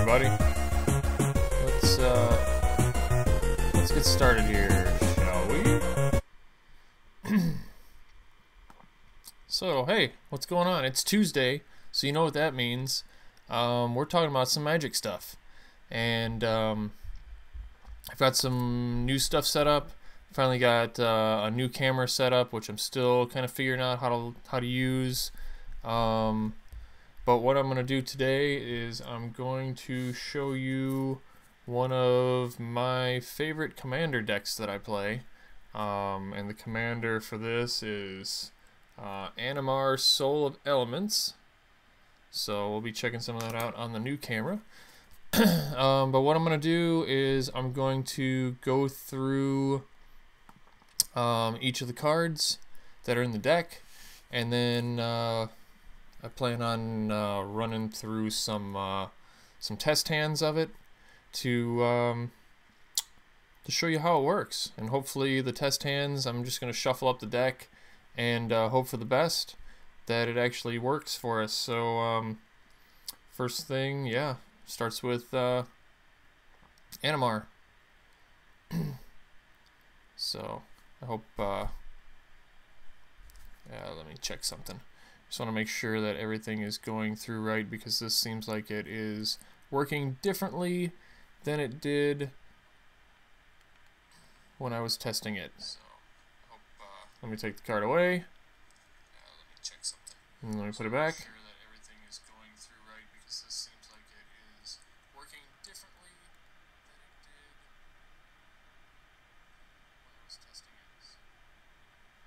everybody. Let's get started here, shall we? So, hey, what's going on? It's Tuesday, so you know what that means. We're talking about some Magic stuff, and I've got some new stuff set up. Finally got a new camera set up, which I'm still kind of figuring out how to use. But what I'm going to do today is I'm going to show you one of my favorite Commander decks that I play. And the Commander for this is Animar Soul of Elements. So we'll be checking some of that out on the new camera. But what I'm going to do is I'm going to go through each of the cards that are in the deck, and then I plan on running through some test hands of it to show you how it works. And hopefully the test hands, I'm just going to shuffle up the deck and hope for the best that it actually works for us. So first thing, yeah, starts with Animar. So I hope let me check something. Just want to make sure that everything is going through right, because this seems like it is working differently than it did when I was testing it. So, let me take the card away. Let me check something. And let me put it back. Make sure that everything is going through right, because this seems like it is working differently than it did when I was testing it. So, take the card away.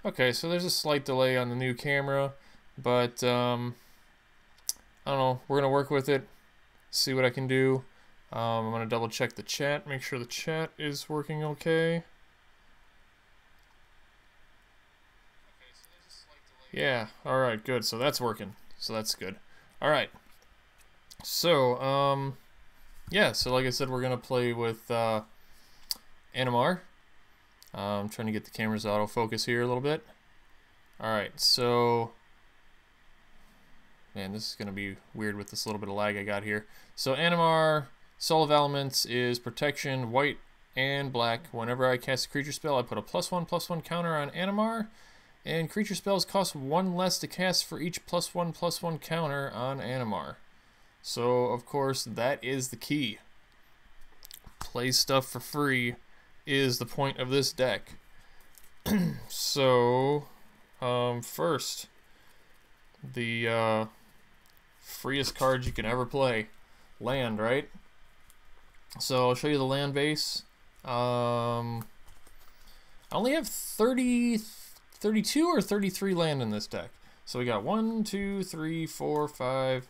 Okay, so there's a slight delay on the new camera, but I don't know, we're going to work with it, see what I can do. I'm going to double check the chat, make sure the chat is working okay. Yeah, alright, good, so that's working, so that's good. Alright, so, yeah, so like I said, we're going to play with Animar. I'm trying to get the camera's autofocus here a little bit. Alright, so man, this is going to be weird with this little bit of lag I got here. So Animar Soul of Elements is protection, white and black. Whenever I cast a creature spell, I put a +1/+1 counter on Animar, and creature spells cost 1 less to cast for each +1/+1 counter on Animar. So, of course, that is the key. Play stuff for free is the point of this deck. So, first, the freest cards you can ever play. Land, right? So, I'll show you the land base. I only have 32 or 33 land in this deck. So we got 1, 2, 3, 4, 5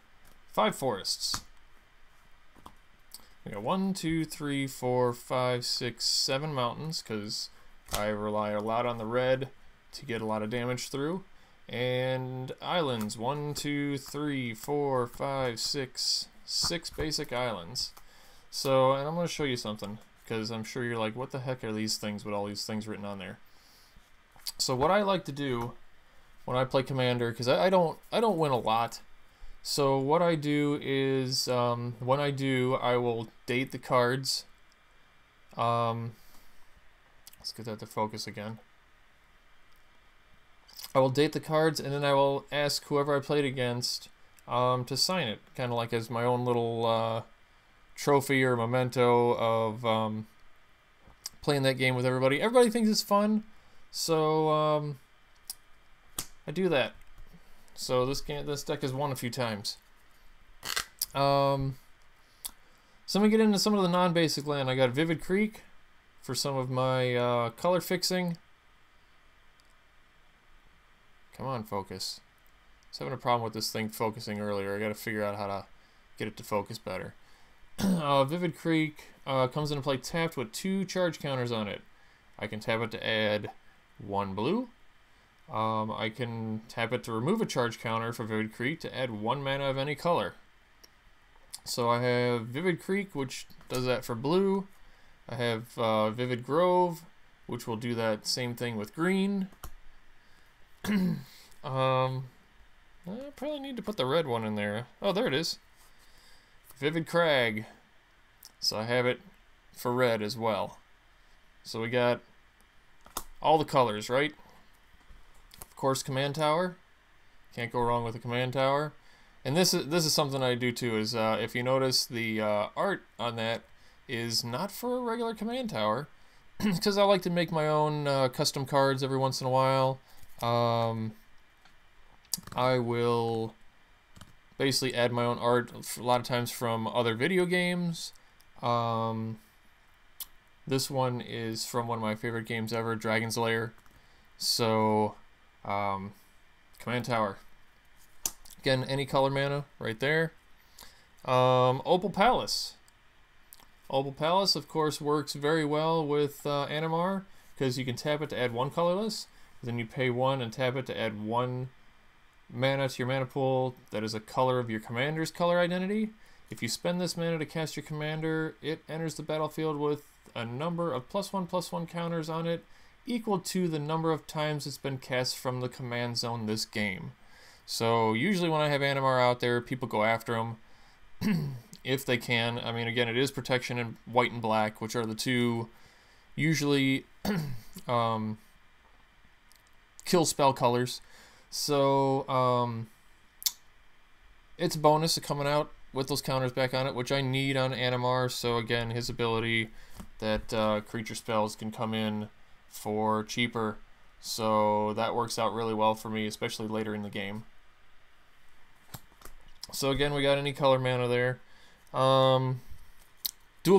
forests. We got 1, 2, 3, 4, 5, 6, 7 mountains, because I rely a lot on the red to get a lot of damage through. And islands, 1, 2, 3, 4, 5, 6 basic islands. So, and I'm going to show you something, because I'm sure you're like, what the heck are these things with all these things written on there? So what I like to do when I play Commander, because I don't win a lot, so what I do is, when I do, I will date the cards. Let's get that to focus again. I will date the cards, and then I will ask whoever I played against to sign it, kind of like as my own little trophy or memento of playing that game with everybody. Everybody thinks it's fun, so I do that. So this deck has won a few times. So let me get into some of the non-basic land. I got Vivid Creek for some of my color fixing. Come on, focus. I was having a problem with this thing focusing earlier. I got to figure out how to get it to focus better. Vivid Creek comes into play tapped with 2 charge counters on it. I can tap it to add 1 blue. I can tap it to remove a charge counter for Vivid Creek to add 1 mana of any color. So I have Vivid Creek, which does that for blue. I have Vivid Grove, which will do that same thing with green. I probably need to put the red one in there. Oh, there it is. Vivid Crag. So I have it for red as well. So we got all the colors, right? Of course, Command Tower. Can't go wrong with a Command Tower. And this is something I do too, is if you notice the art on that is not for a regular Command Tower, because I like to make my own custom cards every once in a while. I will basically add my own art a lot of times from other video games. This one is from one of my favorite games ever, Dragon's Lair. So, Command Tower. Again, any color mana right there. Opal Palace. Opal Palace, of course, works very well with Animar, because you can tap it to add 1 colorless, then you pay 1 and tap it to add 1 mana to your mana pool that is a color of your commander's color identity. If you spend this mana to cast your commander, it enters the battlefield with a number of +1/+1 counters on it equal to the number of times it's been cast from the command zone this game. So usually when I have Animar out there, people go after them if they can. I mean, again, it is protection in white and black, which are the two usually kill spell colors. So it's a bonus of coming out with those counters back on it, which I need on Animar. So again, his ability that creature spells can come in for cheaper. So that works out really well for me, especially later in the game. So again, we got any color mana there. Dual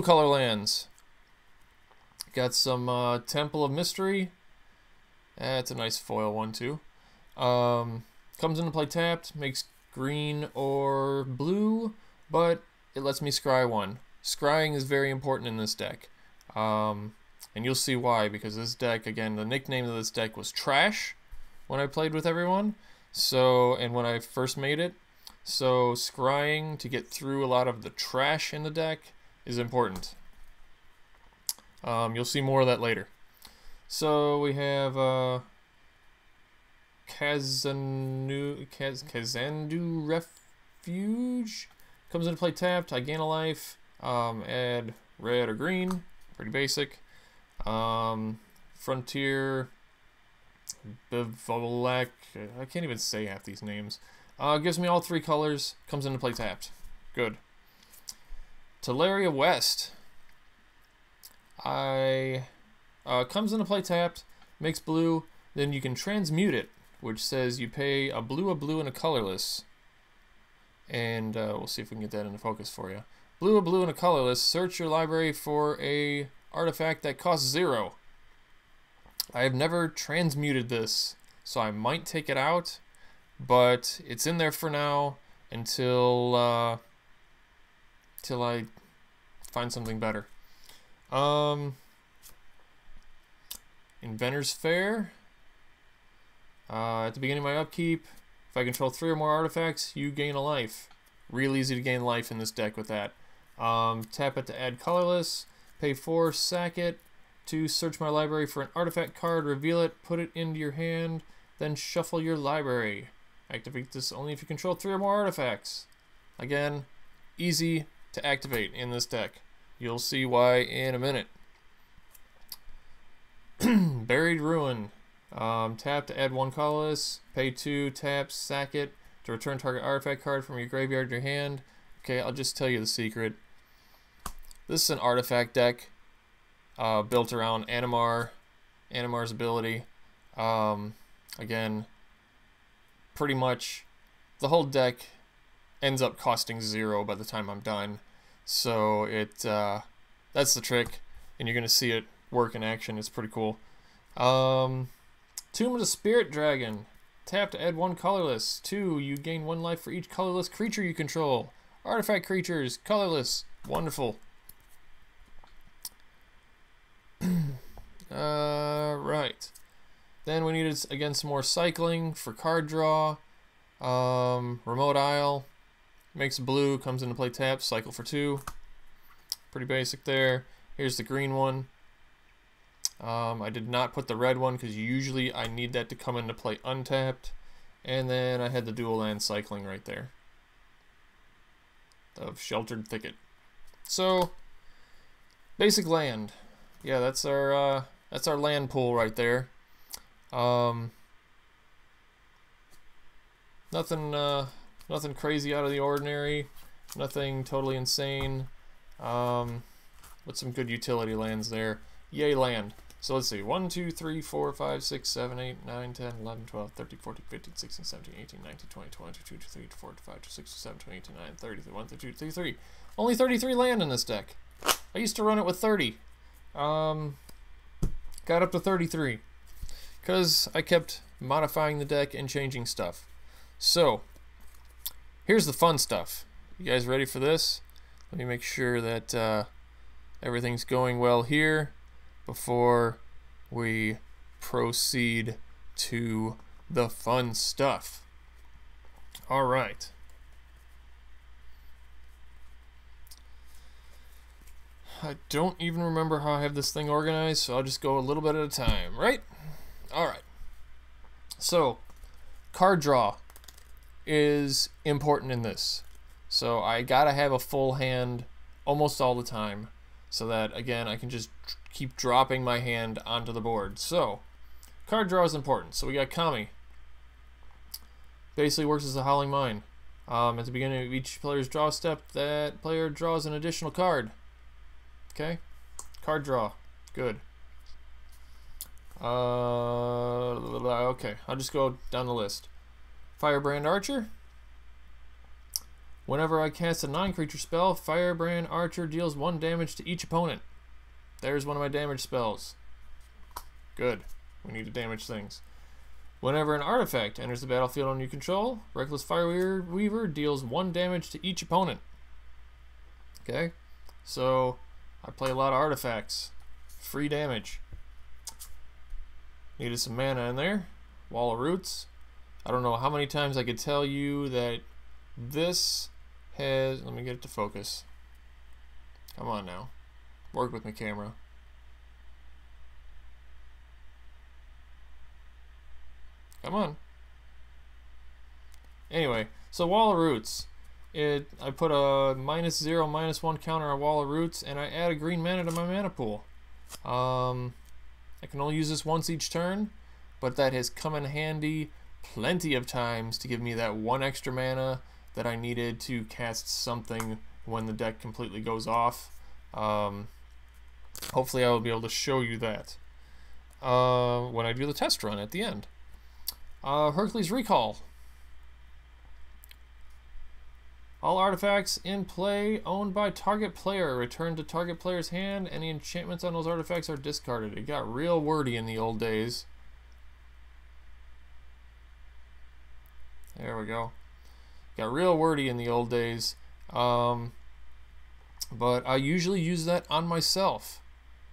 color lands. Got some Temple of Mystery. That's a nice foil one too. Comes into play tapped, makes green or blue, but it lets me scry 1. Scrying is very important in this deck. And you'll see why, because this deck, again, the nickname of this deck was Trash when I played with everyone. So, and when I first made it. So scrying to get through a lot of the trash in the deck is important. You'll see more of that later. So we have Kazandu Refuge. Comes into play tapped. I gain a life. Add red or green. Pretty basic. Frontier. Bivolac. I can't even say half these names. Gives me all 3 colors. Comes into play tapped. Good. Teleria West. Comes into play tapped, makes blue, then you can transmute it, which says you pay a blue, and a colorless. And we'll see if we can get that into focus for you. Blue, and a colorless. Search your library for a artifact that costs 0. I have never transmuted this, so I might take it out, but it's in there for now until till I find something better. Inventor's Fair. At the beginning of my upkeep, if I control 3 or more artifacts, you gain a life. Real easy to gain life in this deck with that. Tap it to add colorless. Pay 4, sack it. To search my library for an artifact card, reveal it, put it into your hand, then shuffle your library. Activate this only if you control 3 or more artifacts. Again, easy to activate in this deck. You'll see why in a minute. Buried Ruin. Tap to add 1 colorless. Pay 2, tap, sack it to return target artifact card from your graveyard to your hand. Okay, I'll just tell you the secret. This is an artifact deck built around Animar's ability. Again, pretty much the whole deck ends up costing 0 by the time I'm done. So that's the trick, and you're going to see it work in action. It's pretty cool. Tomb of the Spirit Dragon. Tap to add 1 colorless. 2, you gain 1 life for each colorless creature you control. Artifact creatures, colorless. Wonderful. Right. Then we needed, again, some more cycling for card draw. Remote Isle. Makes blue, comes into play tap, cycle for 2. Pretty basic there. Here's the green one. I did not put the red one because usually I need that to come into play untapped. And then I had the dual land cycling right there of Sheltered Thicket. So, basic land. Yeah, that's our land pool right there. Nothing crazy out of the ordinary. Nothing totally insane. With some good utility lands there. Yay, land. So let's see. 1, 2, 3, 4, 5, 6, 7, 8, 9, 10, 11, 12, 13, 14, 15, 16, 17, 18, 19, 20, 21, 22, 23, 24, 25, 26, 27, 28, 29, 30, 31, 32, 33. Only 33 land in this deck. I used to run it with 30. Got up to 33. Because I kept modifying the deck and changing stuff. So, here's the fun stuff. You guys ready for this? Let me make sure that everything's going well here before we proceed to the fun stuff. All right. I don't even remember how I have this thing organized, so I'll just go a little bit at a time, right? All right. So, card draw is important in this. So I gotta have a full hand almost all the time so that, again, I can just keep dropping my hand onto the board. So, card draw is important. So we got Kami. Basically works as a Howling Mine. At the beginning of each player's draw step, that player draws an additional card. Okay? Card draw. Good. Okay, I'll just go down the list. Firebrand Archer. Whenever I cast a non-creature spell, Firebrand Archer deals 1 damage to each opponent. There's one of my damage spells. Good. We need to damage things. Whenever an artifact enters the battlefield under your control, Reckless Fireweaver deals 1 damage to each opponent. Okay? So, I play a lot of artifacts. Free damage. Needed some mana in there. Wall of Roots. I don't know how many times I could tell you that this has... Let me get it to focus. Come on now. Work with me, camera. Come on. Anyway, so Wall of Roots. I put a -0, -1 counter on Wall of Roots, and I add a green mana to my mana pool. I can only use this once each turn, but that has come in handy plenty of times to give me that 1 extra mana that I needed to cast something when the deck completely goes off. Hopefully I will be able to show you that when I do the test run at the end. Hercules Recall. All artifacts in play owned by target player return to target player's hand. Any enchantments on those artifacts are discarded. It got real wordy in the old days. There we go. Got real wordy in the old days. But I usually use that on myself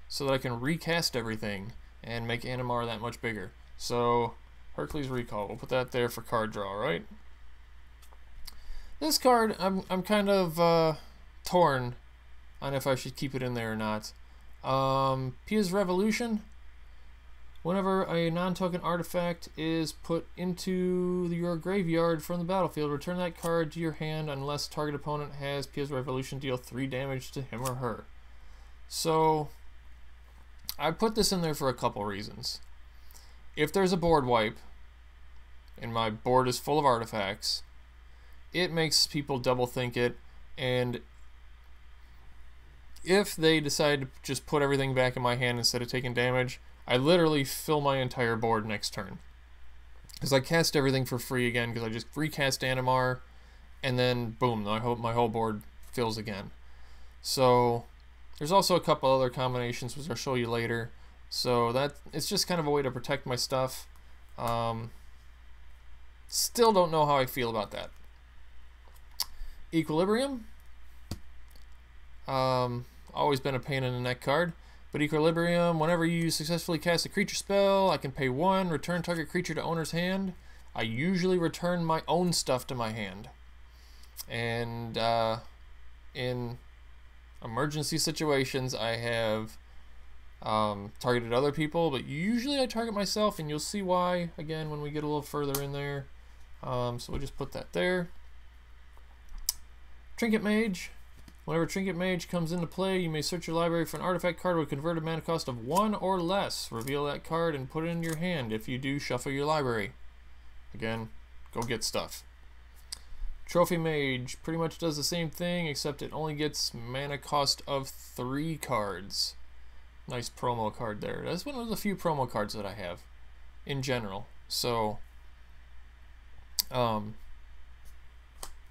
so that I can recast everything and make Animar that much bigger. So, Hercules Recall. We'll put that there for card draw, right? This card, I'm kind of torn on if I should keep it in there or not. Pia's Revolution. Whenever a non-token artifact is put into your graveyard from the battlefield, return that card to your hand unless target opponent has Pia's Revolution. Deal 3 damage to him or her. So, I put this in there for a couple reasons. If there's a board wipe, and my board is full of artifacts, it makes people double think it, and if they decide to just put everything back in my hand instead of taking damage, I literally fill my entire board next turn. Because I cast everything for free again, because I just recast Animar, and then boom, my whole board fills again. So there's also a couple other combinations which I'll show you later. So that it's just kind of a way to protect my stuff. Still don't know how I feel about that. Equilibrium. Always been a pain in the neck card. But Equilibrium, whenever you successfully cast a creature spell, I can pay 1, return target creature to owner's hand. I usually return my own stuff to my hand. And in emergency situations, I have targeted other people, but usually I target myself, and you'll see why, again, when we get a little further in there. So we'll just put that there. Trinket Mage. Whenever Trinket Mage comes into play, you may search your library for an artifact card with a converted mana cost of 1 or less. Reveal that card and put it in your hand. If you do, shuffle your library. Again, go get stuff. Trophy Mage pretty much does the same thing, except it only gets mana cost of 3 cards. Nice promo card there. That's one of the few promo cards that I have in general. So, there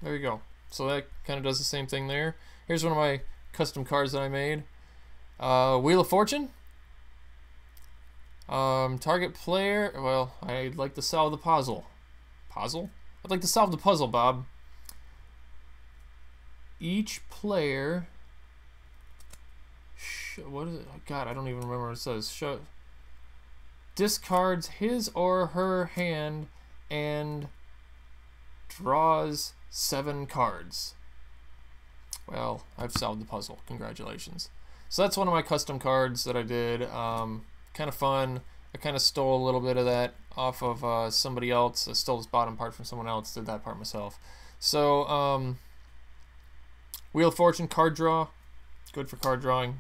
you go. So that kind of does the same thing there. Here's one of my custom cards that I made. Wheel of Fortune. Target player. Well, I'd like to solve the puzzle. Puzzle? I'd like to solve the puzzle, Bob. Each player. What is it? God, I don't even remember what it says. Discards his or her hand and draws 7 cards. Well, I've solved the puzzle. Congratulations. So that's one of my custom cards that I did. Kind of fun. I kind of stole a little bit of that off of somebody else. I stole this bottom part from someone else, did that part myself. So, Wheel of Fortune, card draw. Good for card drawing.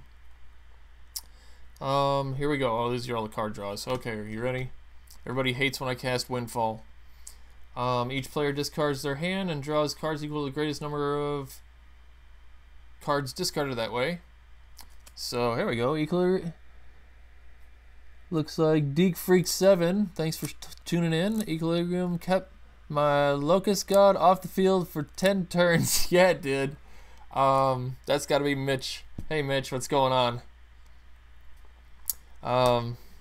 Here we go. Oh, these are all the card draws. Okay, are you ready? Everybody hates when I cast Windfall. Each player discards their hand and draws cards equal to the greatest number of cards discarded that way. So here we go. Looks like Deke Freak 7. Thanks for tuning in. Equilibrium kept my Locust God off the field for 10 turns. Yeah, it did. That's got to be Mitch. Hey, Mitch, what's going on?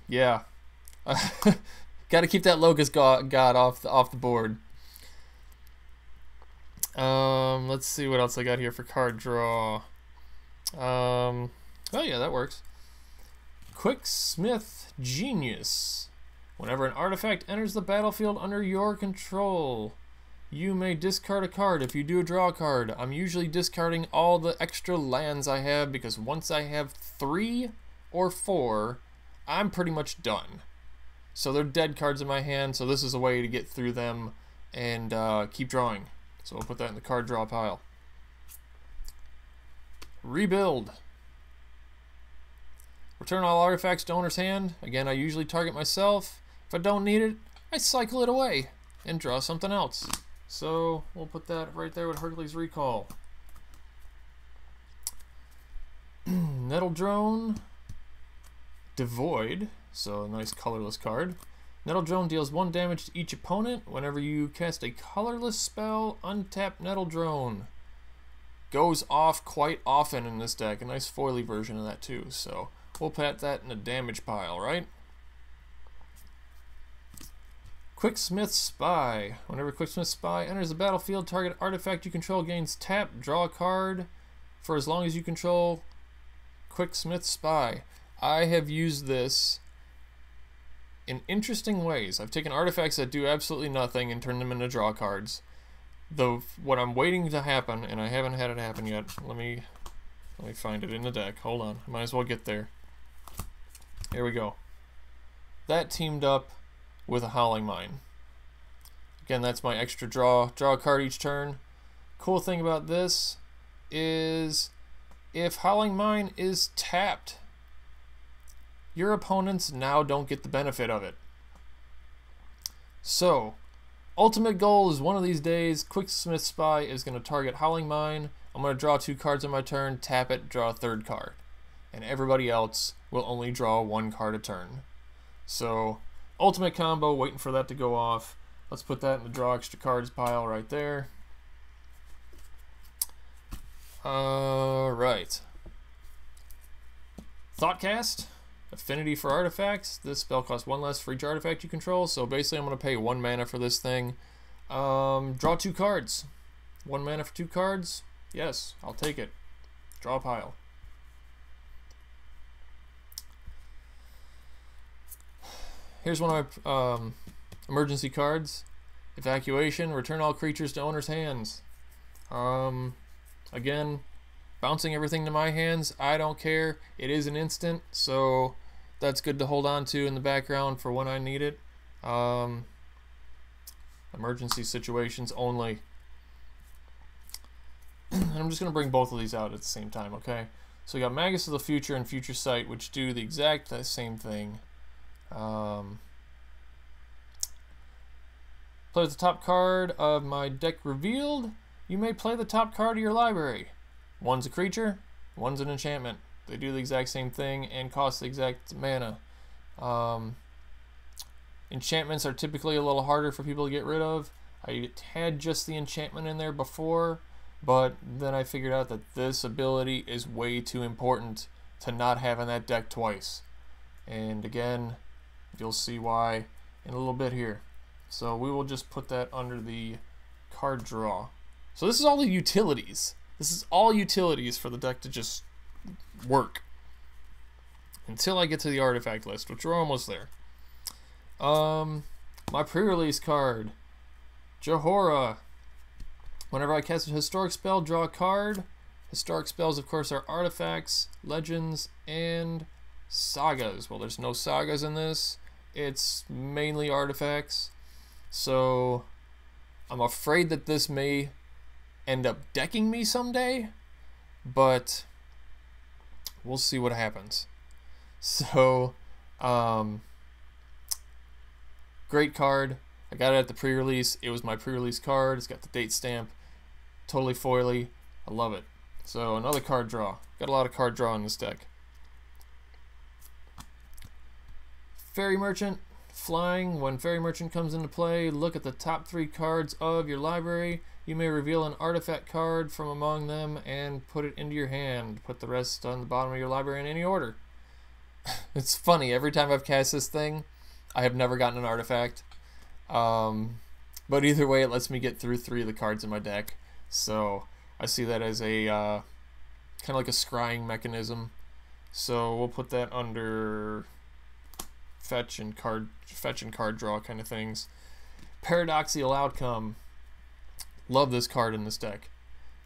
Yeah. Got to keep that Locust God off the board. Let's see what else I got here for card draw. Oh yeah, that works. Quicksmith Genius. Whenever an artifact enters the battlefield under your control, you may discard a card. If you do, draw a card. I'm usually discarding all the extra lands I have because once I have 3 or 4, I'm pretty much done. So they're dead cards in my hand, so this is a way to get through them and keep drawing. So we'll put that in the card draw pile. Rebuild. Return all artifacts to owner's hand. Again, I usually target myself. If I don't need it, I cycle it away and draw something else. So we'll put that right there with Hercules Recall. Nettle Drone, Devoid, so a nice colorless card. Nettle Drone deals 1 damage to each opponent. Whenever you cast a colorless spell, untap Nettle Drone. Goes off quite often in this deck. A nice foily version of that too. So we'll pat that in the damage pile, right? Quicksmith Spy. Whenever Quicksmith Spy enters the battlefield, target artifact you control gains tap, draw a card for as long as you control Quicksmith Spy. I have used this in interesting ways. I've taken artifacts that do absolutely nothing and turned them into draw cards. Though what I'm waiting to happen, and I haven't had it happen yet. Let me find it in the deck. Hold on. I might as well get there. Here we go. That teamed up with a Howling Mine. Again, that's my extra draw. Draw a card each turn. Cool thing about this is if Howling Mine is tapped, your opponents now don't get the benefit of it. So, ultimate goal is one of these days, Quicksmith Spy is going to target Howling Mine. I'm going to draw 2 cards on my turn, tap it, draw a 3rd card. And everybody else will only draw 1 card a turn. So, ultimate combo, waiting for that to go off. Let's put that in the draw extra cards pile right there. Alright. Thoughtcast. Affinity for artifacts. This spell costs 1 less for each artifact you control. So basically I'm going to pay 1 mana for this thing. Draw 2 cards. 1 mana for 2 cards. Yes, I'll take it. Draw a pile. Here's one of my emergency cards. Evacuation. Return all creatures to owner's hands. Again, bouncing everything to my hands, I don't care. It is an instant, so that's good to hold on to in the background for when I need it. Emergency situations only. And I'm just going to bring both of these out at the same time, okay? So we got Magus of the Future and Future Sight, which do the exact same thing. Play the top card of my deck revealed. You may play the top card of your library. One's a creature, one's an enchantment. They do the exact same thing and cost the exact mana. Enchantments are typically a little harder for people to get rid of. I had just the enchantment in there before, but then I figured out that this ability is way too important to not have in that deck twice. And again, you'll see why in a little bit here. So we will just put that under the card draw. So this is all the utilities. This is all utilities for the deck to just work. Until I get to the artifact list, which we're almost there. My pre-release card. Johora. Whenever I cast a historic spell, draw a card. Historic spells, of course, are artifacts, legends, and sagas. Well, there's no sagas in this. It's mainly artifacts. So I'm afraid that this may end up decking me someday, but we'll see what happens. So great card. I got it at the pre-release. It was my pre-release card. It's got the date stamp. Totally foily. I love it. So another card draw. Got a lot of card draw in this deck. Fairy Merchant. Flying. When Fairy Merchant comes into play, look at the top 3 cards of your library. You may reveal an artifact card from among them and put it into your hand. Put the rest on the bottom of your library in any order. It's funny, every time I've cast this thing, I have never gotten an artifact. But either way, it lets me get through 3 of the cards in my deck. So I see that as a kind of like a scrying mechanism. So we'll put that under fetch and card draw kind of things. Paradoxical Outcome. Love this card in this deck.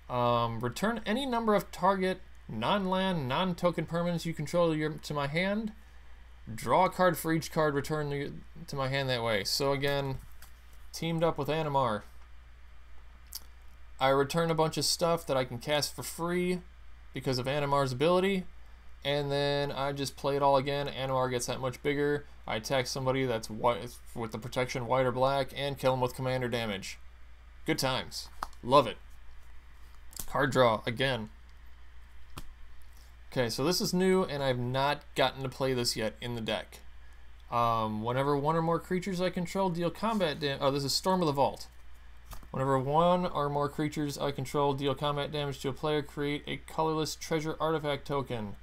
Return any number of target non-land, non-token permanents you control to my hand. Draw a card for each card returned to my hand that way. So again, teamed up with Animar. I return a bunch of stuff that I can cast for free because of Animar's ability. And then I just play it all again. Animar gets that much bigger. I attack somebody that's white with the protection white or black and kill them with commander damage. Good times. Love it. Card draw again. Okay, so this is new, and I've not gotten to play this yet in the deck. Whenever one or more creatures I control deal combat damage... Oh, this is Storm of the Vault. Whenever one or more creatures I control deal combat damage to a player, create a colorless treasure artifact token.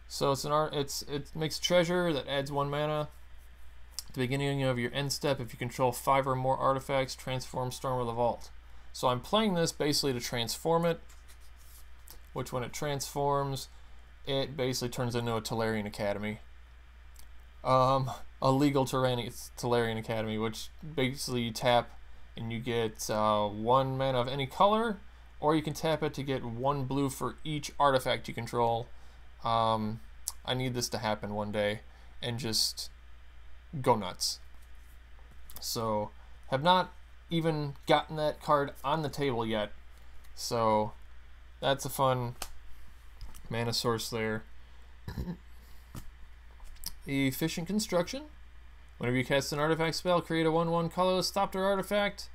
So it's it makes treasure that adds 1 mana. At the beginning of your end step, if you control 5 or more artifacts, transform Storm of the Vault. So I'm playing this basically to transform it, which when it transforms, it basically turns into a Tolarian Academy. A legal Tolarian Academy, which basically you tap and you get 1 mana of any color, or you can tap it to get 1 blue for each artifact you control. I need this to happen one day and just go nuts. So, have not even gotten that card on the table yet. So, that's a fun mana source there. Efficient Construction. Whenever you cast an artifact spell, create a 1/1 colorless Thopter artifact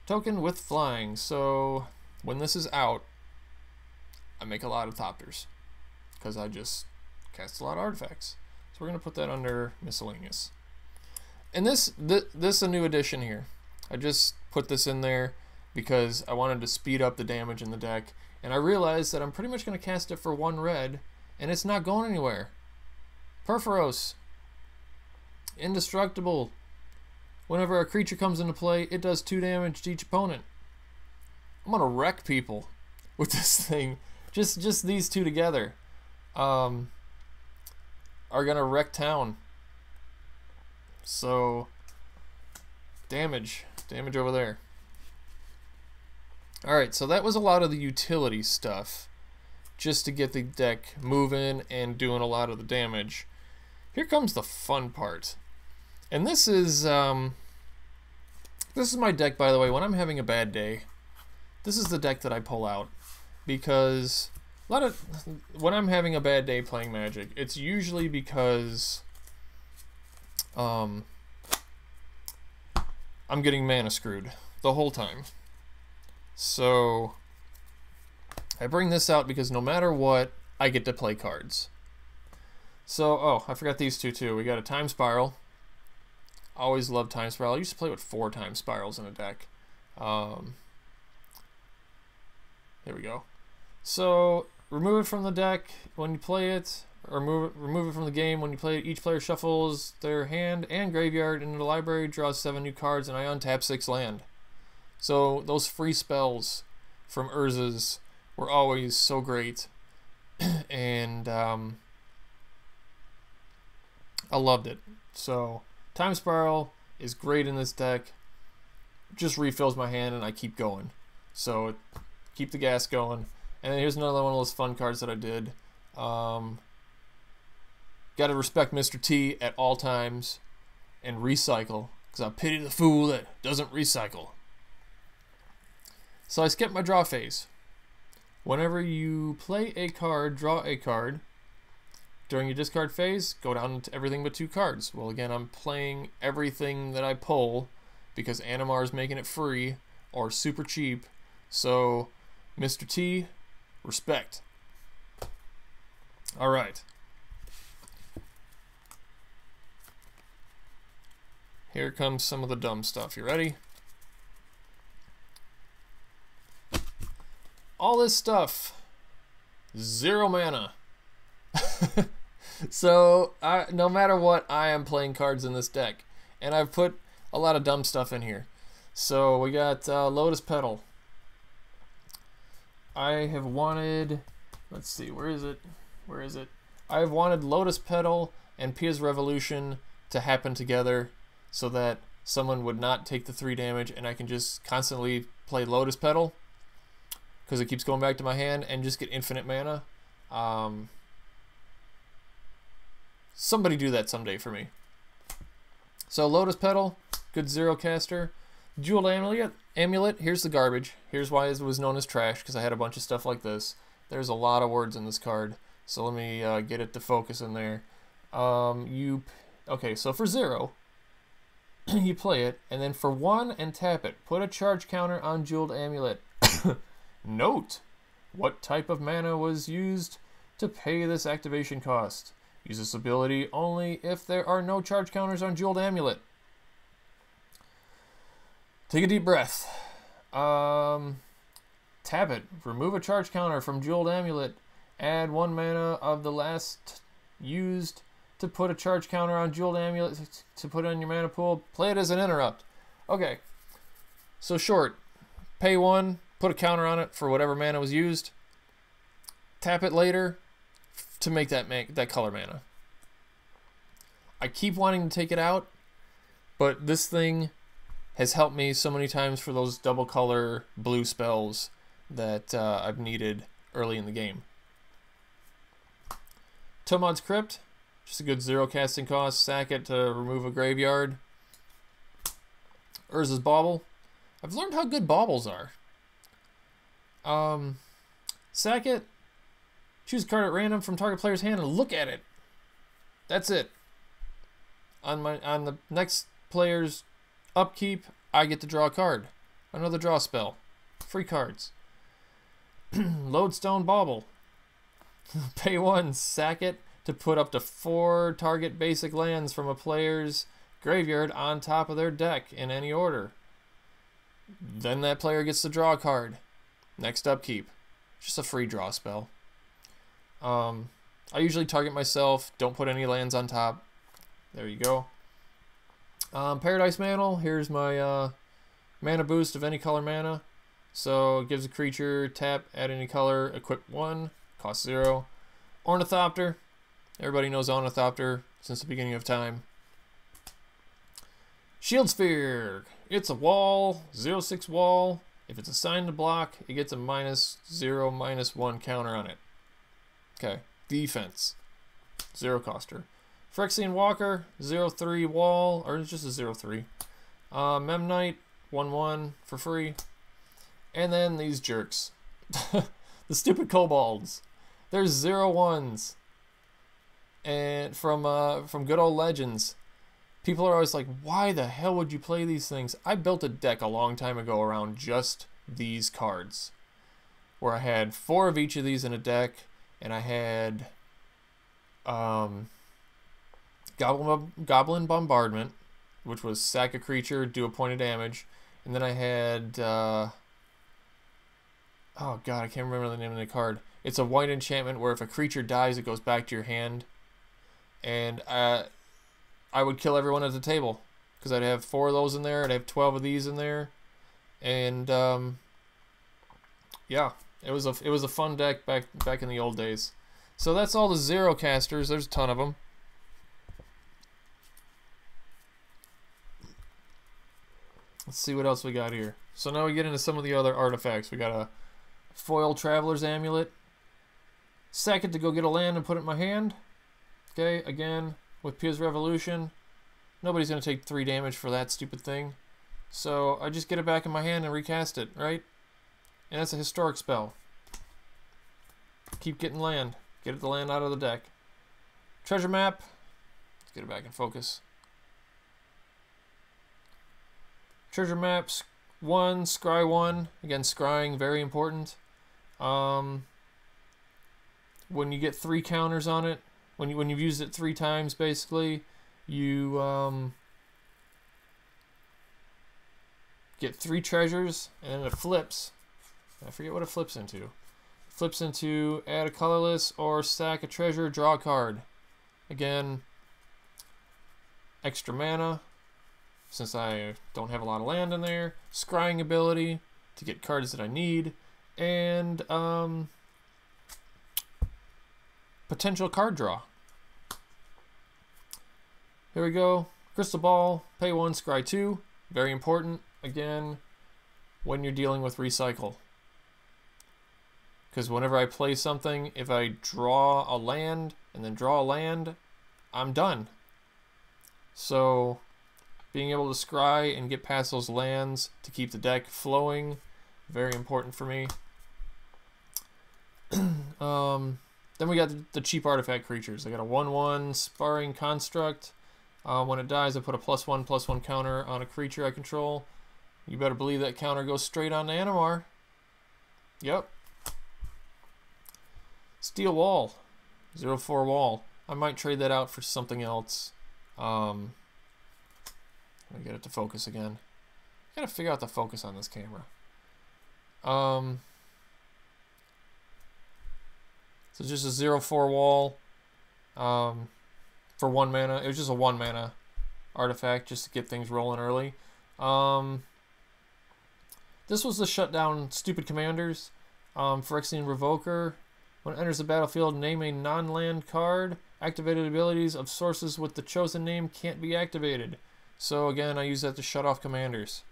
token with flying. So when this is out, I make a lot of Thopters because I just cast a lot of artifacts. So we're going to put that under miscellaneous. And this is a new addition here. I just put this in there because I wanted to speed up the damage in the deck, and I realized that I'm pretty much going to cast it for 1 red, and it's not going anywhere. Perforos. Indestructible. Whenever a creature comes into play, it does 2 damage to each opponent. I'm gonna wreck people with this thing. Just these two together are gonna wreck town. So damage over there. Alright, so that was a lot of the utility stuff, just to get the deck moving and doing a lot of the damage. Here comes the fun part. And this is my deck, by the way. When I'm having a bad day, this is the deck that I pull out, because when I'm having a bad day playing Magic, it's usually because I'm getting mana screwed the whole time. So I bring this out because no matter what, I get to play cards. So, oh, I forgot these two too. We got a Time Spiral. Always loved Time Spiral. I used to play with 4 Time Spirals in a deck. There we go. So, remove it from the deck when you play it, or remove it from the game when you play it. Each player shuffles their hand and graveyard into the library, draws 7 new cards, and I untap 6 land. So, those free spells from Urza's were always so great. And I loved it. So Time Spiral is great in this deck. Just refills my hand and I keep going. So keep the gas going. And then here's another one of those fun cards that I did. Gotta respect Mr. T at all times and recycle, because I pity the fool that doesn't recycle. So I skip my draw phase. Whenever you play a card, draw a card. During your discard phase, go down to everything but 2 cards. Well, again, I'm playing everything that I pull because Animar is making it free or super cheap. So, Mr. T, respect. All right. Here comes some of the dumb stuff. You ready? All this stuff, 0 mana. So, no matter what, I am playing cards in this deck. And I've put a lot of dumb stuff in here. So, we got Lotus Petal. I have wanted... Let's see, where is it? Where is it? I've wanted Lotus Petal and Pia's Revolution to happen together so that someone would not take the 3 damage and I can just constantly play Lotus Petal because it keeps going back to my hand and just get infinite mana. Somebody do that someday for me. So Lotus Petal, good 0 caster. Jeweled Amulet, here's the garbage. Here's why it was known as trash, because I had a bunch of stuff like this. There's a lot of words in this card, so let me get it to focus in there. Okay, so for 0, you play it, and then for 1 and tap it. Put a charge counter on Jeweled Amulet. Note what type of mana was used to pay this activation cost. Use this ability only if there are no charge counters on Jeweled Amulet. Take a deep breath. Tap it. Remove a charge counter from Jeweled Amulet. Add 1 mana of the last used to put a charge counter on Jeweled Amulet to put on your mana pool. Play it as an interrupt. Okay. So short. Pay 1. Put a counter on it for whatever mana was used. Tap it later to make that color mana. I keep wanting to take it out, but this thing has helped me so many times for those double color blue spells that I've needed early in the game. Tomod's Crypt, just a good 0 casting cost. Sack it to remove a graveyard. Urza's Bauble. I've learned how good baubles are. Sack it. Choose a card at random from target player's hand and look at it. That's it. On the next player's upkeep, I get to draw a card. Another draw spell. Free cards. Lodestone Bauble. Pay 1, sack it to put up to 4 target basic lands from a player's graveyard on top of their deck in any order. Then that player gets to draw a card. Next upkeep. Just a free draw spell. I usually target myself. Don't put any lands on top. There you go. Paradise Mantle. Here's my mana boost of any color mana. So it gives a creature tap, add any color, equip 1, cost 0. Ornithopter. Everybody knows Ornithopter since the beginning of time. Shield Sphere. It's a wall, 0/6 wall. If it's assigned to block, it gets a -0/-1 counter on it. Okay, defense. 0 coster. Phyrexian Walker, 0/3 wall, or it's just a 0/3. Memnite, 1/1 for free. And then these jerks. The stupid kobolds. There's 0/1s. And from good old Legends. People are always like, why the hell would you play these things? I built a deck a long time ago around just these cards. Where I had 4 of each of these in a deck. And I had Goblin Bombardment, which was sack a creature, do a point of damage. And then I had, oh god, I can't remember the name of the card. It's a white enchantment where if a creature dies, it goes back to your hand. And I would kill everyone at the table. Because I'd have 4 of those in there, I'd have 12 of these in there. And, yeah. It was a fun deck back in the old days. So that's all the 0 casters. There's a ton of them. Let's see what else we got here. So now we get into some of the other artifacts. We got a foil Traveler's Amulet. Sack it to go get a land and put it in my hand. Okay, again, with Pia's Revolution. Nobody's going to take 3 damage for that stupid thing. So I just get it back in my hand and recast it, right? And that's a historic spell. Keep getting land. Get the land out of the deck. Treasure Map. Let's get it back in focus. Treasure Maps 1, scry 1. Again, scrying, very important. When you get 3 counters on it, when you've used it 3 times, basically, you get 3 treasures, and it flips. I forget what it flips into. It flips into add a colorless or sack a treasure, draw a card. Again, extra mana, since I don't have a lot of land in there. Scrying ability to get cards that I need. And potential card draw. Here we go. Crystal Ball, pay 1, scry 2. Very important, again, when you're dealing with recycle. Because whenever I play something, if I draw a land and then draw a land, I'm done. So being able to scry and get past those lands to keep the deck flowing, very important for me. Then we got the cheap artifact creatures. I got a 1/1 Sparring Construct. When it dies, I put a +1/+1 counter on a creature I control. You better believe that counter goes straight on to Animar. Yep. Steel Wall. 0/4 wall. I might trade that out for something else. Let me get it to focus again. I gotta figure out the focus on this camera. So just a 0/4 wall. For 1 mana. It was just a 1 mana artifact just to get things rolling early. This was to shut down stupid commanders. Phyrexian Revoker. When it enters the battlefield, name a non-land card. Activated abilities of sources with the chosen name can't be activated. So again, I use that to shut off commanders.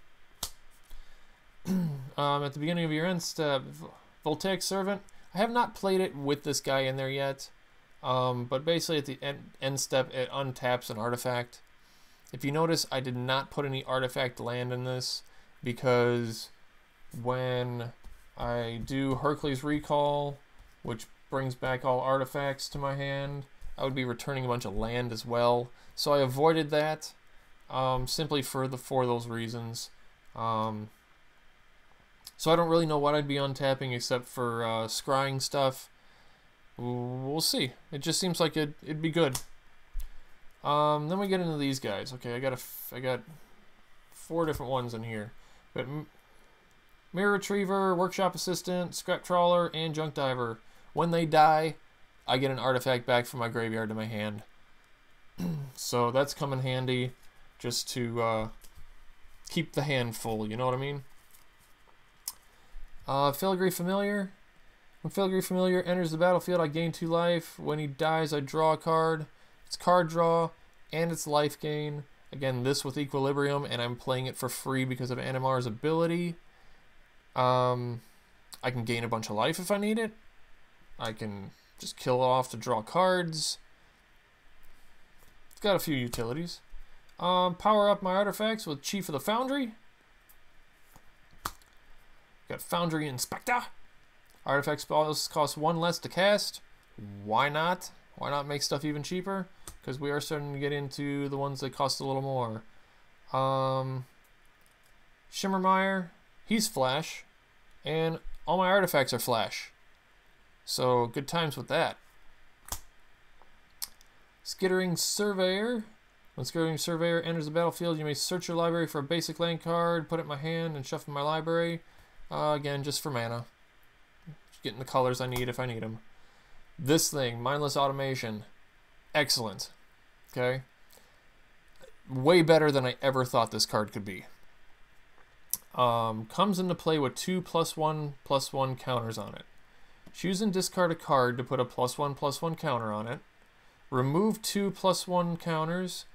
At the beginning of your end step, Voltaic Servant. I have not played it with this guy in there yet. But basically at the end step, it untaps an artifact. If you notice, I did not put any artifact land in this because when I do Hercules Recall, which brings back all artifacts to my hand, I would be returning a bunch of land as well. So I avoided that simply for those reasons. So I don't really know what I'd be untapping except for scrying stuff. We'll see. It just seems like it'd be good. Then we get into these guys. Okay, I got 4 different ones in here. But Mirror Retriever, Workshop Assistant, Scrap Trawler, and Junk Diver. When they die, I get an artifact back from my graveyard to my hand. So that's come in handy just to keep the hand full, you know what I mean? Filigree Familiar. When Filigree Familiar enters the battlefield, I gain 2 life. When he dies, I draw a card. It's card draw, and it's life gain. Again, this with Equilibrium, and I'm playing it for free because of Animar's ability. I can gain a bunch of life if I need it. I can just kill it off to draw cards. It's got a few utilities. Power up my artifacts with Chief of the Foundry. Got Foundry Inspector. Artifact spells cost 1 less to cast. Why not? Why not make stuff even cheaper? Because we are starting to get into the ones that cost a little more. Shimmermeyer, he's Flash. And all my artifacts are Flash. So good times with that. Skittering Surveyor. When Skittering Surveyor enters the battlefield, you may search your library for a basic land card, put it in my hand, and shuffle my library. Again, just for mana. Just getting the colors I need if I need them. This thing, Mindless Automation. Excellent. Okay? Way better than I ever thought this card could be. Comes into play with 2 +1/+1 counters on it. Choose and discard a card to put a +1/+1 counter on it. Remove 2 +1 counters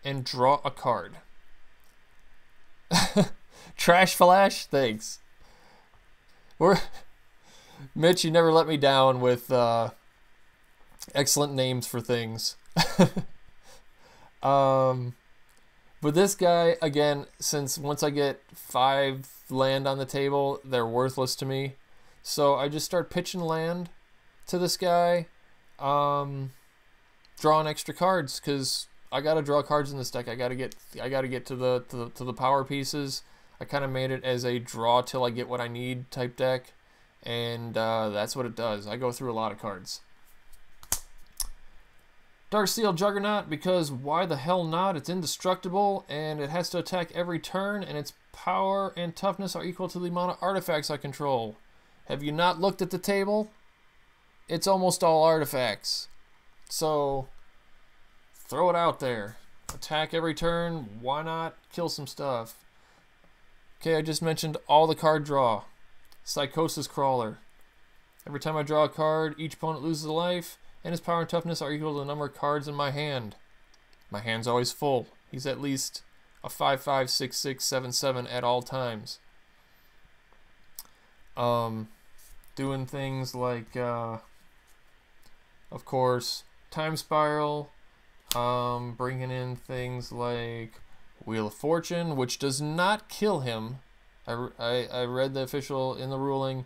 and draw a card. Trash Flash? Thanks. Mitch, you never let me down with excellent names for things. But this guy, again, since once I get 5 land on the table, they're worthless to me. So I just start pitching land to this guy, drawing extra cards because I gotta draw cards in this deck. I gotta get to the power pieces. I kind of made it as a draw till I get what I need type deck, and that's what it does. I go through a lot of cards. Darksteel Juggernaut, because why the hell not? It's indestructible, and it has to attack every turn, and its power and toughness are equal to the amount of artifacts I control. Have you not looked at the table? It's almost all artifacts. So, throw it out there. Attack every turn, why not kill some stuff? Okay, I just mentioned all the card draw. Psychosis Crawler. Every time I draw a card, each opponent loses a life, and his power and toughness are equal to the number of cards in my hand. My hand's always full. He's at least a 5/5, 6/6, 7/7 at all times. Doing things like, of course, Time Spiral. Bringing in things like Wheel of Fortune, which does not kill him. I read the official in the ruling,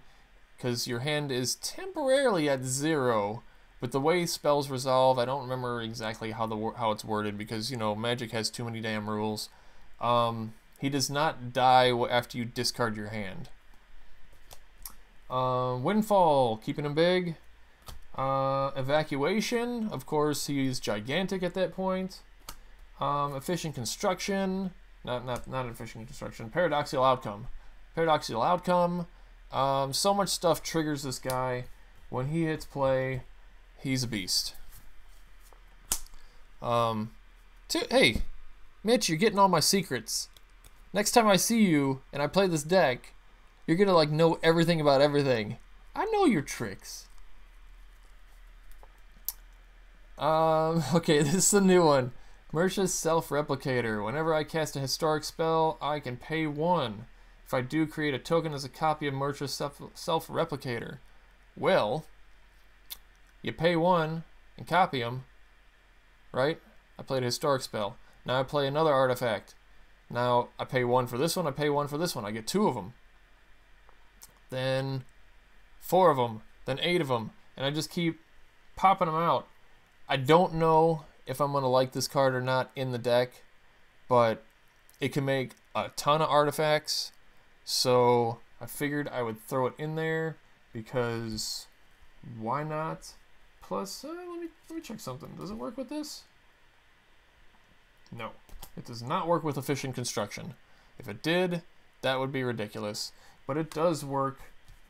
because your hand is temporarily at 0 But the way spells resolve, I don't remember exactly how it's worded because, you know, Magic has too many damn rules. He does not die after you discard your hand. Windfall, keeping him big. Evacuation, of course, he's gigantic at that point. Efficient construction, not efficient construction. Paradoxical outcome. Paradoxical outcome. So much stuff triggers this guy. When he hits play, he's a beast. Hey, Mitch, you're getting all my secrets. Next time I see you and I play this deck, you're gonna like know everything about everything. I know your tricks. Okay, this is a new one. Mercia's Self-Replicator. Whenever I cast a historic spell, I can pay 1. If I do, create a token as a copy of Mercia's Self-Replicator. Well, you pay 1 and copy them, right? I played a historic spell. Now I play another artifact. Now I pay 1 for this one, I pay 1 for this one. I get 2 of them. Then 4 of them. Then 8 of them. And I just keep popping them out. I don't know if I'm going to like this card or not in the deck, but it can make a ton of artifacts. So I figured I would throw it in there because why not? Plus, let me check something. Does it work with this? No, it does not work with efficient construction. If it did, that would be ridiculous. But it does work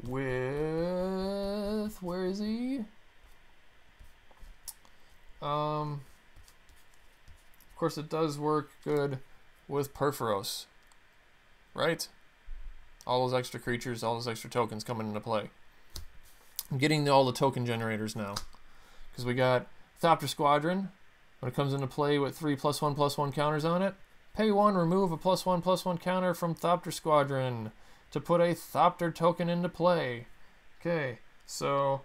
with, where is he? Of course, it does work good with Perforos, right? All those extra creatures, all those extra tokens coming into play. I'm getting all the token generators now. Because we got Thopter Squadron. When it comes into play with 3 +1/+1 counters on it, pay 1, remove a +1/+1 counter from Thopter Squadron to put a Thopter token into play. Okay, so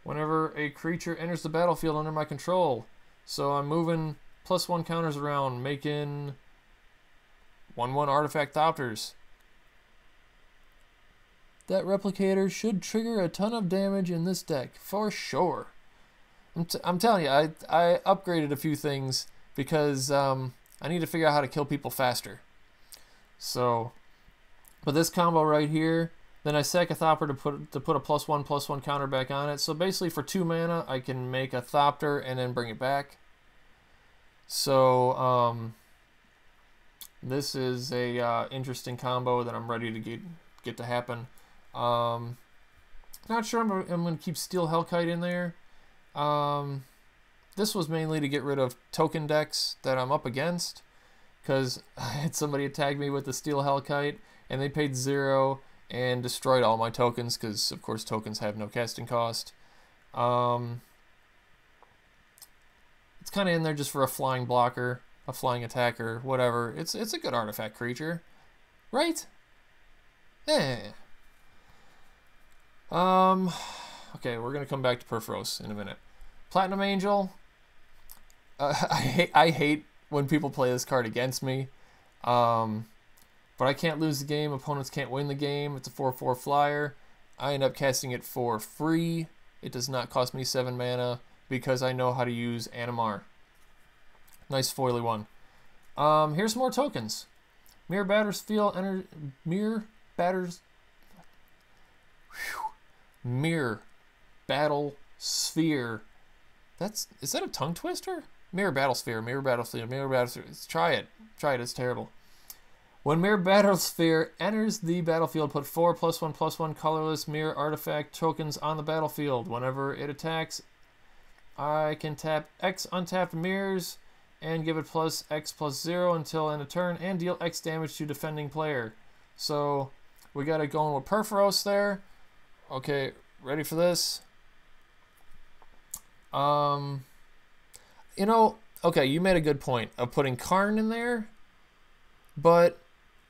whenever a creature enters the battlefield under my control, so I'm moving +1 counters around, making 1/1 artifact Thopters. That replicator should trigger a ton of damage in this deck, for sure. I'm telling you, I upgraded a few things because I need to figure out how to kill people faster. So, but this combo right here, then I sack a Thopter to put a +1/+1 counter back on it. So basically for 2 mana, I can make a Thopter and then bring it back. So this is a interesting combo that I'm ready to get to happen. Not sure I'm going to keep Steel Hellkite in there. This was mainly to get rid of token decks that I'm up against, because I had somebody attack me with the Steel Hellkite and they paid 0 and destroyed all my tokens, because of course tokens have no casting cost. It's kind of in there just for a flying blocker, a flying attacker, whatever. It's a good artifact creature, right? Okay, we're gonna come back to Perforos in a minute. Platinum Angel. I hate when people play this card against me, but I can't lose the game. Opponents can't win the game. It's a 4/4 flyer. I end up casting it for free. It does not cost me 7 mana because I know how to use Animar. Nice foily one. Here's some more tokens. Mirror Battlefield Mirror Battle Sphere. Is that a tongue twister? Mirror Battlesphere, Mirror Battlefield, Mirror Battlesphere. Try it, it's terrible. When Mirror Battlesphere enters the battlefield, put 4 +1/+1 colorless mirror artifact tokens on the battlefield. Whenever it attacks, I can tap X untapped mirrors and give it +X+0 until end of turn and deal X damage to defending player. So we got it going with Perforos there. Okay, ready for this? You know, okay, you made a good point of putting Karn in there, but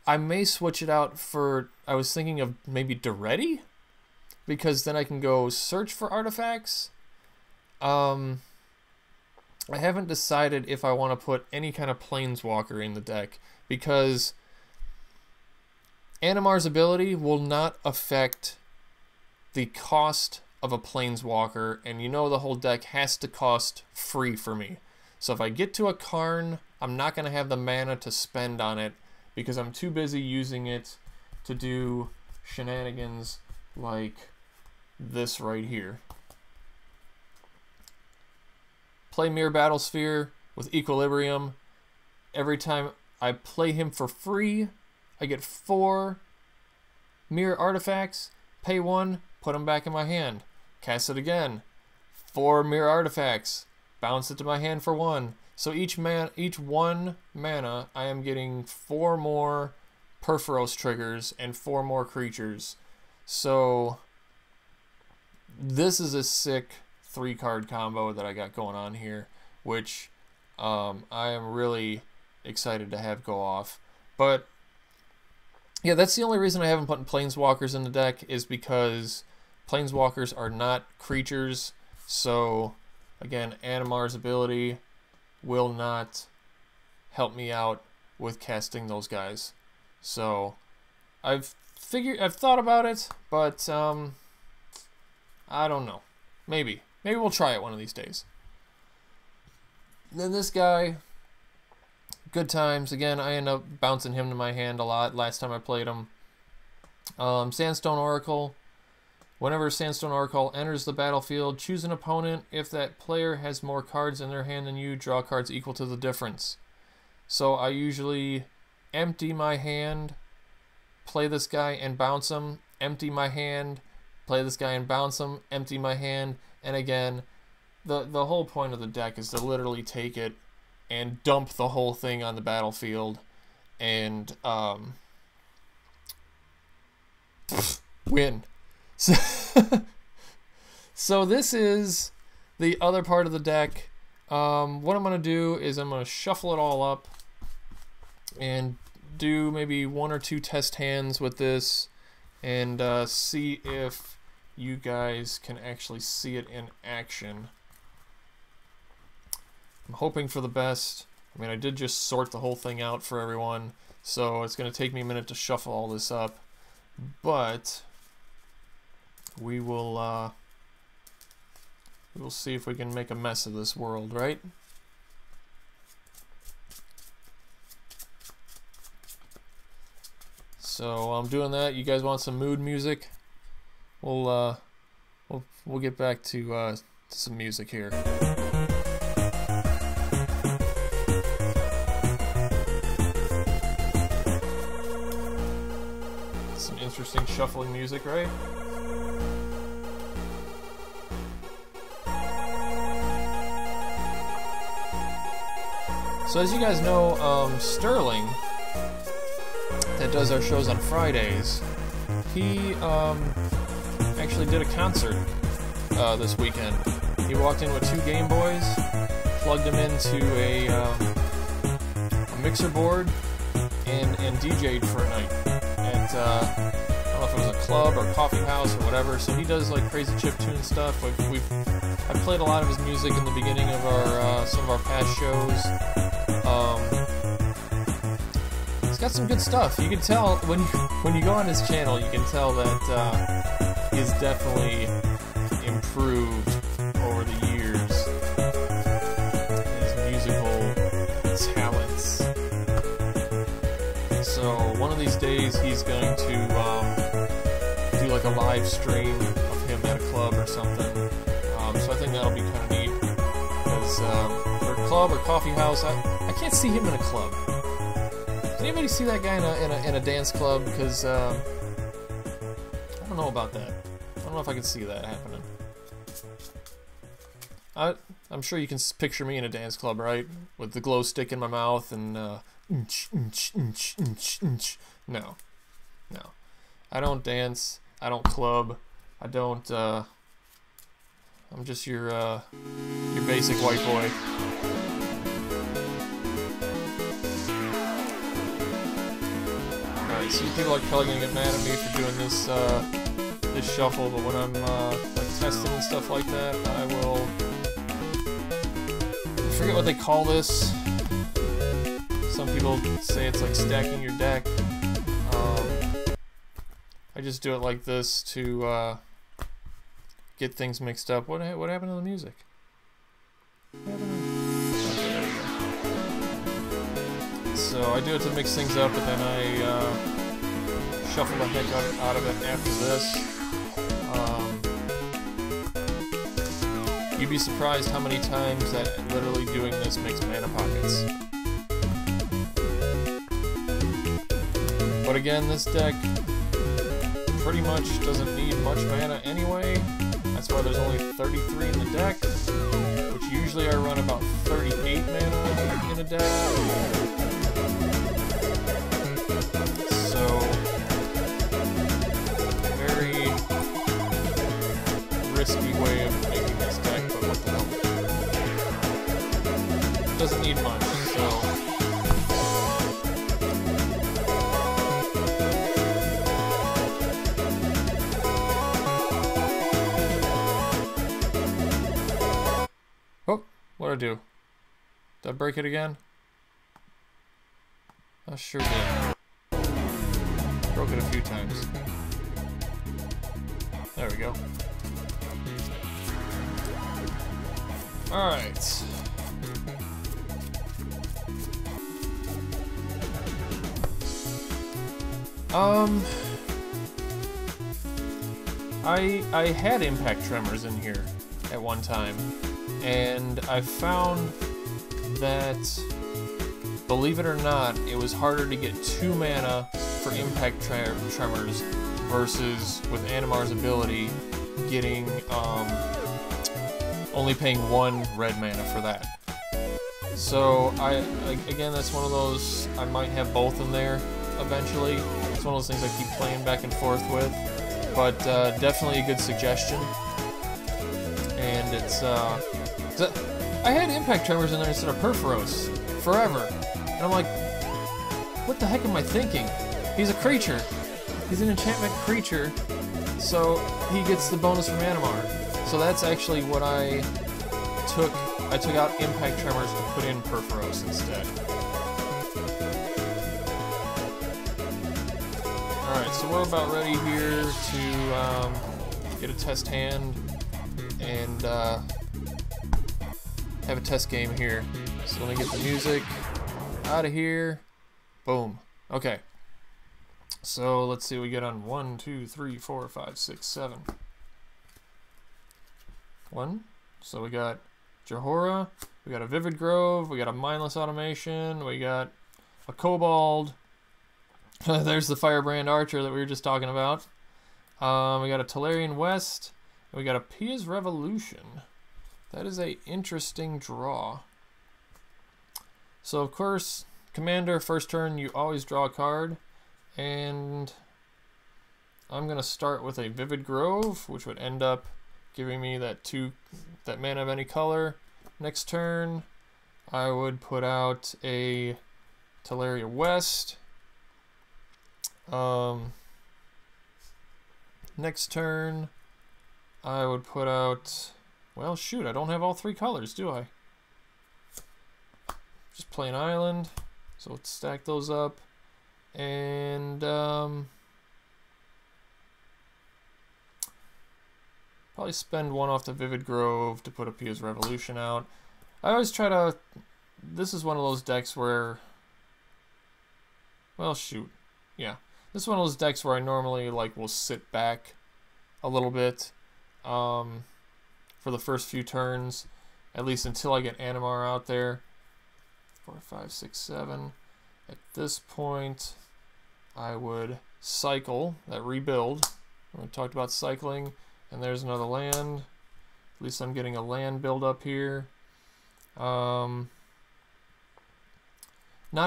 I may switch it out for, I was thinking of maybe Duretti, because then I can go search for artifacts. I haven't decided if I want to put any kind of Planeswalker in the deck, because Animar's ability will not affect the cost of a Planeswalker, and you know the whole deck has to cost free for me. So if I get to a Karn, I'm not going to have the mana to spend on it because I'm too busy using it to do shenanigans like this right here. Play Mirror Battlesphere with Equilibrium. Every time I play him for free, I get 4 Mirror Artifacts, pay 1, put them back in my hand. Cast it again, 4 Mirror Artifacts, bounce it to my hand for 1. So each 1 mana, I am getting 4 more Perforos triggers and 4 more creatures. So this is a sick 3-card combo that I got going on here, which I am really excited to have go off. But yeah, that's the only reason I haven't put Planeswalkers in the deck, is because Planeswalkers are not creatures. So again, Animar's ability will not help me out with casting those guys. So I've thought about it, but I don't know. Maybe we'll try it one of these days. And then this guy, good times. Again, I end up bouncing him to my hand a lot last time I played him. Sandstone Oracle. Whenever Sandstone Oracle enters the battlefield, choose an opponent. If that player has more cards in their hand than you, draw cards equal to the difference. So I usually empty my hand, play this guy and bounce him, empty my hand, play this guy and bounce him, empty my hand, and again, the whole point of the deck is to literally take it and dump the whole thing on the battlefield and win. So this is the other part of the deck. What I'm going to do is I'm going to shuffle it all up and do maybe 1 or 2 test hands with this and see if you guys can actually see it in action. I'm hoping for the best. I mean, I did just sort the whole thing out for everyone, so it's going to take me a minute to shuffle all this up, but we will see if we can make a mess of this world, right? So I'm doing that. You guys want some mood music? We'll get back to some music here. Some interesting shuffling music, right? So as you guys know, Sterling, that does our shows on Fridays, he actually did a concert this weekend. He walked in with 2 Game Boys, plugged them into a mixer board, and DJ'd for a night at I don't know if it was a club or coffee house or whatever. So he does like crazy chiptune stuff. I played a lot of his music in the beginning of our some of our past shows. He's got some good stuff. You can tell when you go on his channel, you can tell that he's definitely improved over the years. His musical talents. So one of these days he's going to do like a live stream of him at a club or something. So I think that'll be kind of neat. Because for a club or coffee house, I can't see him in a club. Can anybody see that guy in a dance club? Because I don't know about that. I don't know if I can see that happening. I'm sure you can picture me in a dance club, right? With the glow stick in my mouth and no. I don't dance. I don't club. I don't. I'm just your basic white boy. Alright, so people are probably gonna get mad at me for doing this this shuffle, but when I'm like testing and stuff like that, I will. I forget what they call this. Some people say it's like stacking your deck. I just do it like this to get things mixed up. What happened to the music? Okay, there we go. So I do it to mix things up, but then I shuffle the heck out of it after this. You'd be surprised how many times that literally doing this makes mana pockets. But again, this deck pretty much doesn't need much mana anyway. That's why there's only 33 in the deck, which usually I run about 38 mana in a deck. So, very risky way of making this deck, but what the hell. Doesn't need much, so... Oh, what'd I do? Did I break it again? I sure did. Broke it a few times. There we go. Alright. I had impact tremors in here at one time, and I found that, believe it or not, it was harder to get 2 mana for impact tremors versus with Animar's ability getting only paying 1 red mana for that. So again, that's one of those, I might have both in there eventually. It's one of those things I keep playing back and forth with, but definitely a good suggestion. And it's I had impact tremors in there instead of Perforos forever, and I'm like, what the heck am I thinking? He's a creature. He's an enchantment creature, so he gets the bonus from Animar. So that's actually what I took. I took out impact tremors to put in Perforos instead. Alright, so we're about ready here to get a test hand and have a test game here. So let me get the music out of here. Boom. Okay. So let's see what we get on 1, 2, 3, 4, 5, 6, 7. 1. So we got Johora, we got a Vivid Grove, we got a Mindless Automation, we got a Kobold. There's the Firebrand Archer that we were just talking about. We got a Tolarian West, and we got a Pia's Revolution. That is a interesting draw. So of course, Commander, first turn you always draw a card, and I'm gonna start with a Vivid Grove, which would end up giving me that mana of any color. Next turn, I would put out a Tolaria West. Next turn, I would put out, well, shoot, I don't have all 3 colors, do I? Just play an island, so let's stack those up, and probably spend 1 off the Vivid Grove to put a Pia's Revolution out. I always try to, this is one of those decks where, well, shoot, yeah. This is one of those decks where I normally will sit back a little bit for the first few turns, at least until I get Animar out there. 4, 5, 6, 7. At this point, I would cycle, that rebuild. We talked about cycling, and there's another land. At least I'm getting a land build up here. Not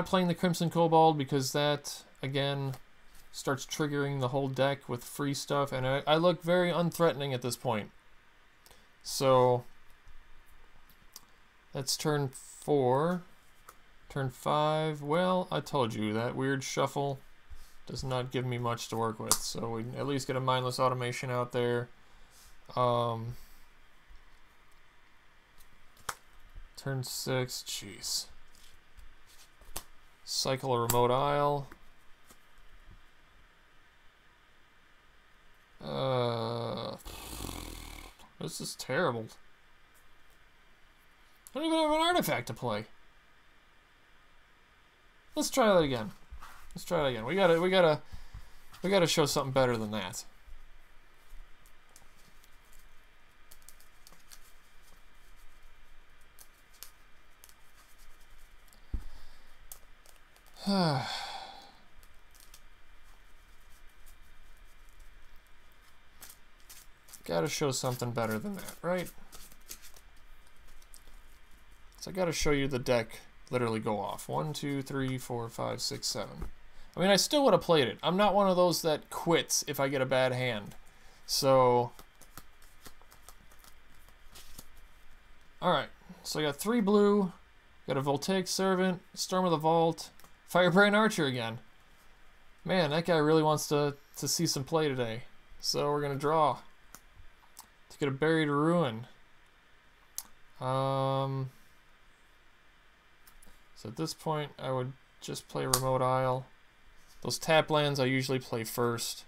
playing the Crimson Kobold because that, again, starts triggering the whole deck with free stuff, and I look very unthreatening at this point. So that's turn 4. Turn 5, well, I told you, that weird shuffle does not give me much to work with, so we at least get a Mindless Automation out there. Turn 6, jeez. Cycle a Remote Isle. This is terrible. I don't even have an artifact to play. Let's try that again. Let's try it again. We gotta show something better than that. Gotta show something better than that, right? So I gotta show you the deck literally go off. 1, 2, 3, 4, 5, 6, 7. I mean, I still would have played it. I'm not one of those that quits if I get a bad hand. So, alright. So I got 3 blue, got a Voltaic Servant, Storm of the Vault, Firebrand Archer again. Man, that guy really wants to see some play today. So we're gonna draw to get a Buried Ruin. So at this point, I would just play Remote Isle. Those tap lands I usually play first.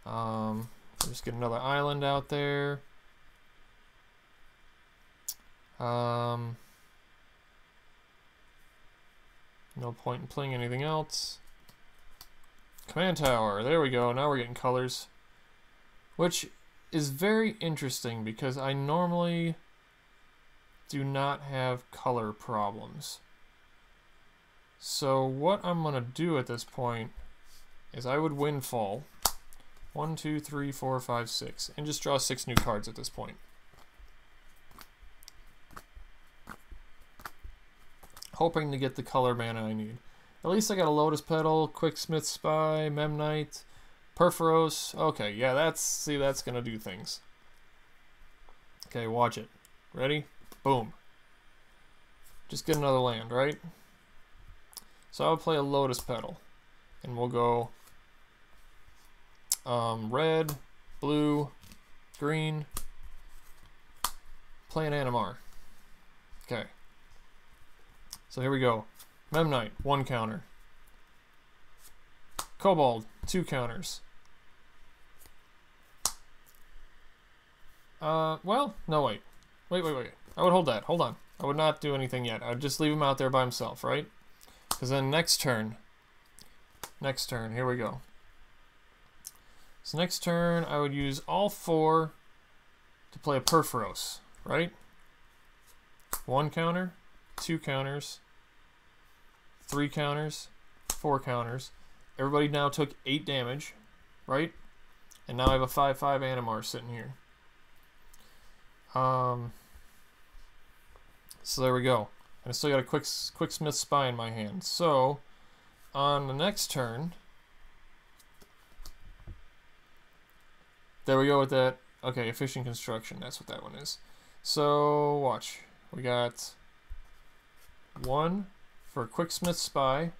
I'll just get another island out there. No point in playing anything else. Command Tower, there we go, now we're getting colors. Which is very interesting because I normally do not have color problems. So what I'm going to do at this point is I would Windfall 1, 2, 3, 4, 5, 6 and just draw 6 new cards at this point. Hoping to get the color mana I need. At least I got a Lotus Petal, Quicksmith Spy, Memnite, Perforos. Okay, yeah, that's going to do things. Okay, watch it. Ready? Boom. Just get another land, right? So I'll play a Lotus Petal. And we'll go red, blue, green. Play an Animar. Okay. So here we go. Memnite, 1 counter. Kobold, 2 counters. Well, no, wait. Wait. I would hold that. Hold on. I would not do anything yet. I would just leave him out there by himself, right? Because then next turn, here we go. So next turn, I would use all 4 to play a Perforos, right? 1 counter, 2 counters, 3 counters, 4 counters. Everybody now took 8 damage, right? And now I have a 5/5 Animar sitting here. So there we go. And I still got a Quicksmith Spy in my hand. So on the next turn, there we go with that. Okay, Efficient Construction. That's what that one is. So watch. We got 1 for Quicksmith Spy.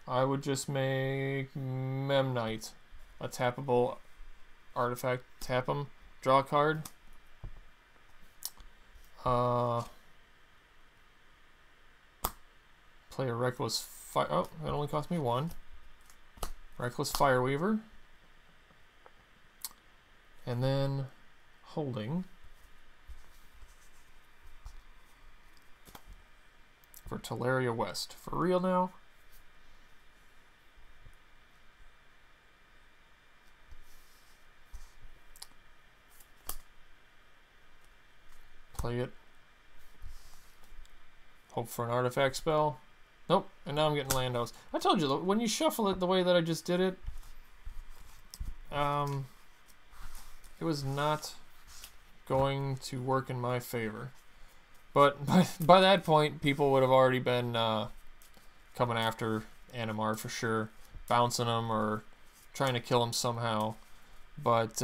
I would just make Memnite a tappable artifact. Tap them. Draw a card. Play a Reckless Fire. Oh, that only cost me 1. Reckless Fireweaver. And then holding for Teleria West. For real now? Play it. Hope for an artifact spell. Nope, and now I'm getting Landos. I told you, when you shuffle it the way that I just did it, it was not going to work in my favor. But by that point, people would have already been coming after Animar for sure, bouncing him or trying to kill him somehow. But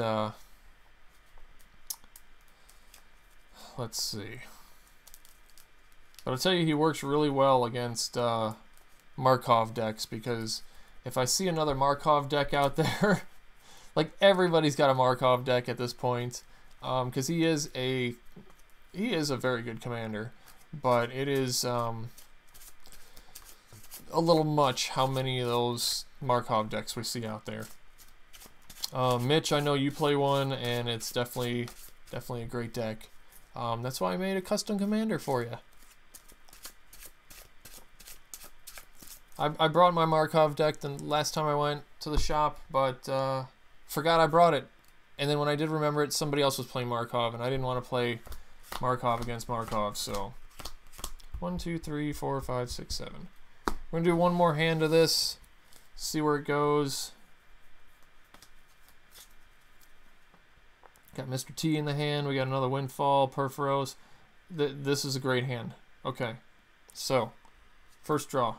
let's see. But I'll tell you, he works really well against Markov decks, because if I see another Markov deck out there, like everybody's got a Markov deck at this point, because he is a very good commander, but it is a little much how many of those Markov decks we see out there. Mitch, I know you play one, and it's definitely Definitely a great deck. That's why I made a custom commander for you. I brought my Markov deck the last time I went to the shop, but forgot I brought it. And then when I did remember it, somebody else was playing Markov, and I didn't want to play Markov against Markov, so 1, 2, 3, 4, 5, 6, 7. We're going to do one more hand of this, see where it goes. Got Mr. T in the hand, we got another Windfall, Perforos. This is a great hand. Okay, so, first draw.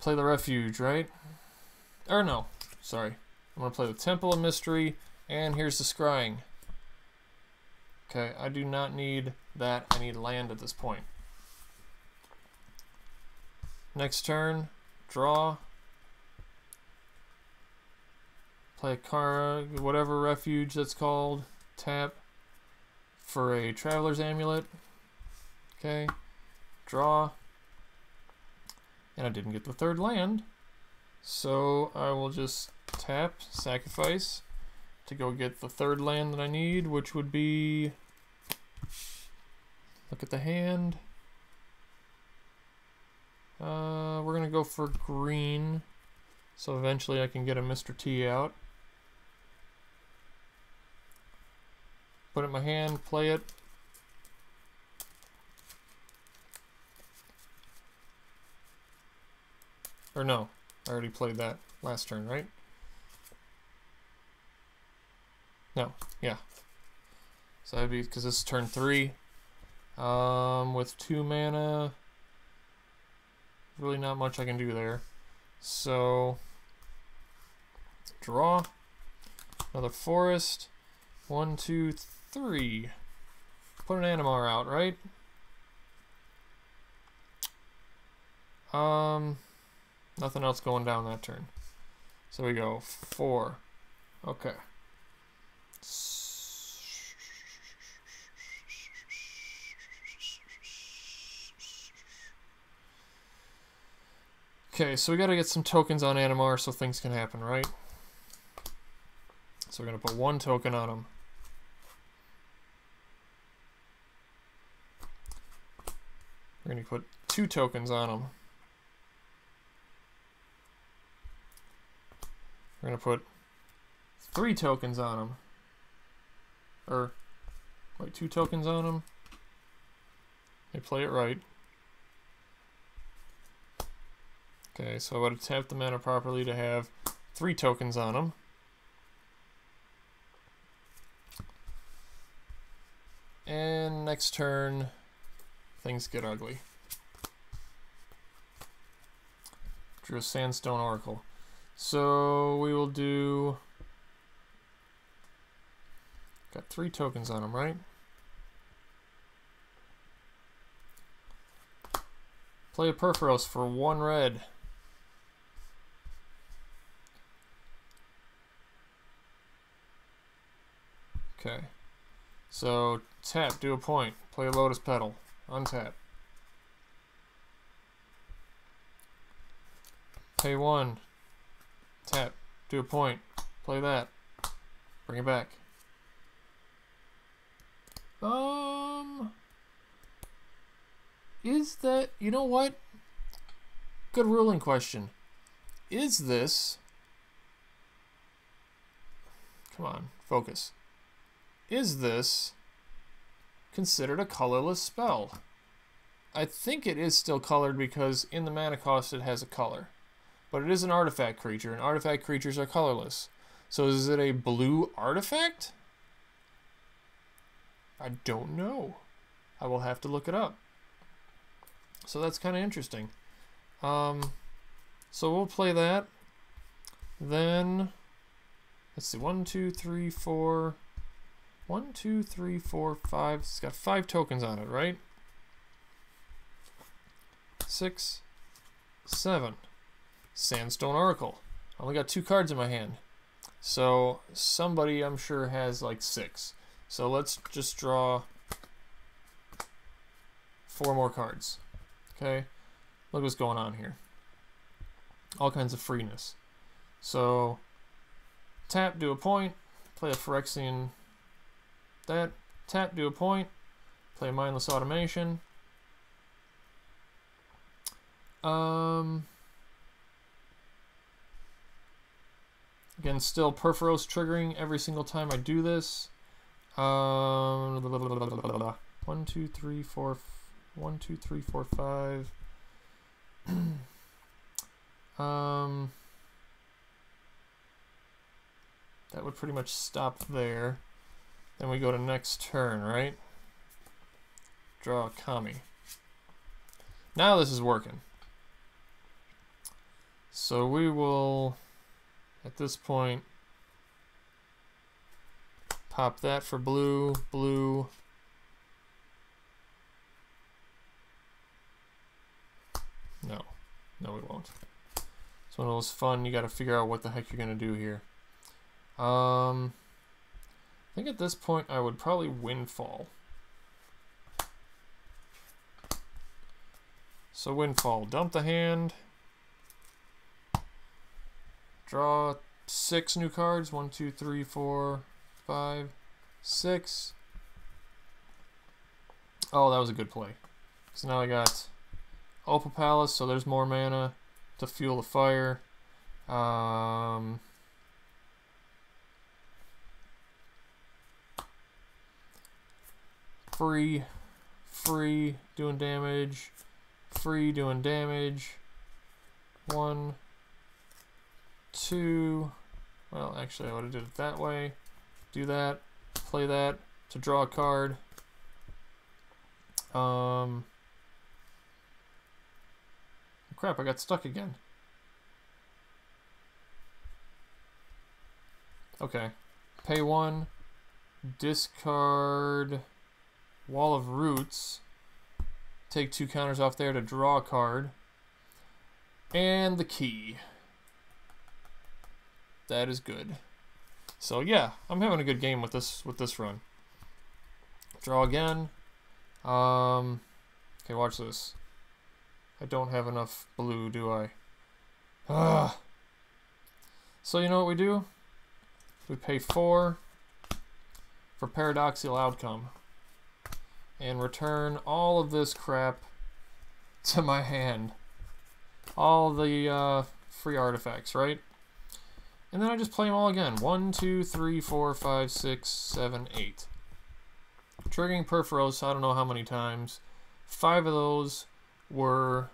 Play the Refuge, right? Or no, sorry. I'm going to play the Temple of Mystery, and here's the Scrying. Okay, I do not need that. I need land at this point. Next turn, draw. Play a Kara, whatever refuge that's called. Tap for a Traveler's Amulet. Okay, draw. And I didn't get the third land, so I will just tap, sacrifice, to go get the third land that I need, which would be, look at the hand, we're going to go for green, so eventually I can get a Mr. T out. Put it in my hand, play it. Or no, I already played that last turn, right? No, yeah. So that'd be, because this is turn 3. With 2 mana, really not much I can do there. So, draw. Another forest. 1, 2, 3. Put an Animar out, right? Nothing else going down that turn. So we go 4. Okay. Okay, so we gotta get some tokens on Animar so things can happen, right? So we're gonna put 1 token on him. We're gonna put 2 tokens on him. We're going to put 3 tokens on him. Or, wait, 2 tokens on him. They play it right. Okay, so I would have tapped the mana properly to have 3 tokens on him. And next turn, things get ugly. Drew a Sandstone Oracle. So we will do, got 3 tokens on them, right? Play a Perforos for 1 red. Okay. So tap, do a point. Play a Lotus Petal. Untap. Pay 1. Tap, do a point, play that, bring it back. Is that, you know what? Good ruling question. Is this, come on, focus. Is this considered a colorless spell? I think it is still colored because in the mana cost it has a color. But it is an artifact creature, and artifact creatures are colorless. So is it a blue artifact? I don't know. I will have to look it up. So that's kind of interesting. So we'll play that. Then, let's see, 1, 2, 3, 4. 1, 2, 3, 4, 5. It's got 5 tokens on it, right? 6, 7. Sandstone Oracle. I only got 2 cards in my hand. So somebody I'm sure has like 6. So let's just draw 4 more cards. Okay? Look what's going on here. All kinds of freeness. So tap, do a point, play a Phyrexian. That. Tap, do a point. Play a Mindless Automation. Again, still Perforos triggering every single time I do this. 1, 2, 3, 4, 1, 2, 3, 4, 5. That would pretty much stop there. Then we go to next turn, right? Draw a Kami. Now this is working. So we will, at this point, pop that for blue, blue. No, we won't. It's one of those fun, you gotta figure out what the heck you're gonna do here. I think at this point I would probably Windfall. So Windfall, dump the hand. Draw 6 new cards. 1, 2, 3, 4, 5, 6. Oh, that was a good play. So now I got Opal Palace, so there's more mana to fuel the fire. Free, doing damage. Free, doing damage. 1, 2. Well, actually, I would have did it that way. Do that. Play that to draw a card. Crap, I got stuck again. Okay. Pay 1. Discard Wall of Roots. Take 2 counters off there to draw a card. And the key. That is good. So yeah, I'm having a good game with this run. Draw again. Okay, watch this. I don't have enough blue, do I? So you know what we do? We pay 4 for Paradoxical Outcome. And return all of this crap to my hand. All the free artifacts, right? And then I just play them all again. 1, 2, 3, 4, 5, 6, 7, 8. Triggering Perforos, I don't know how many times. 5 of those were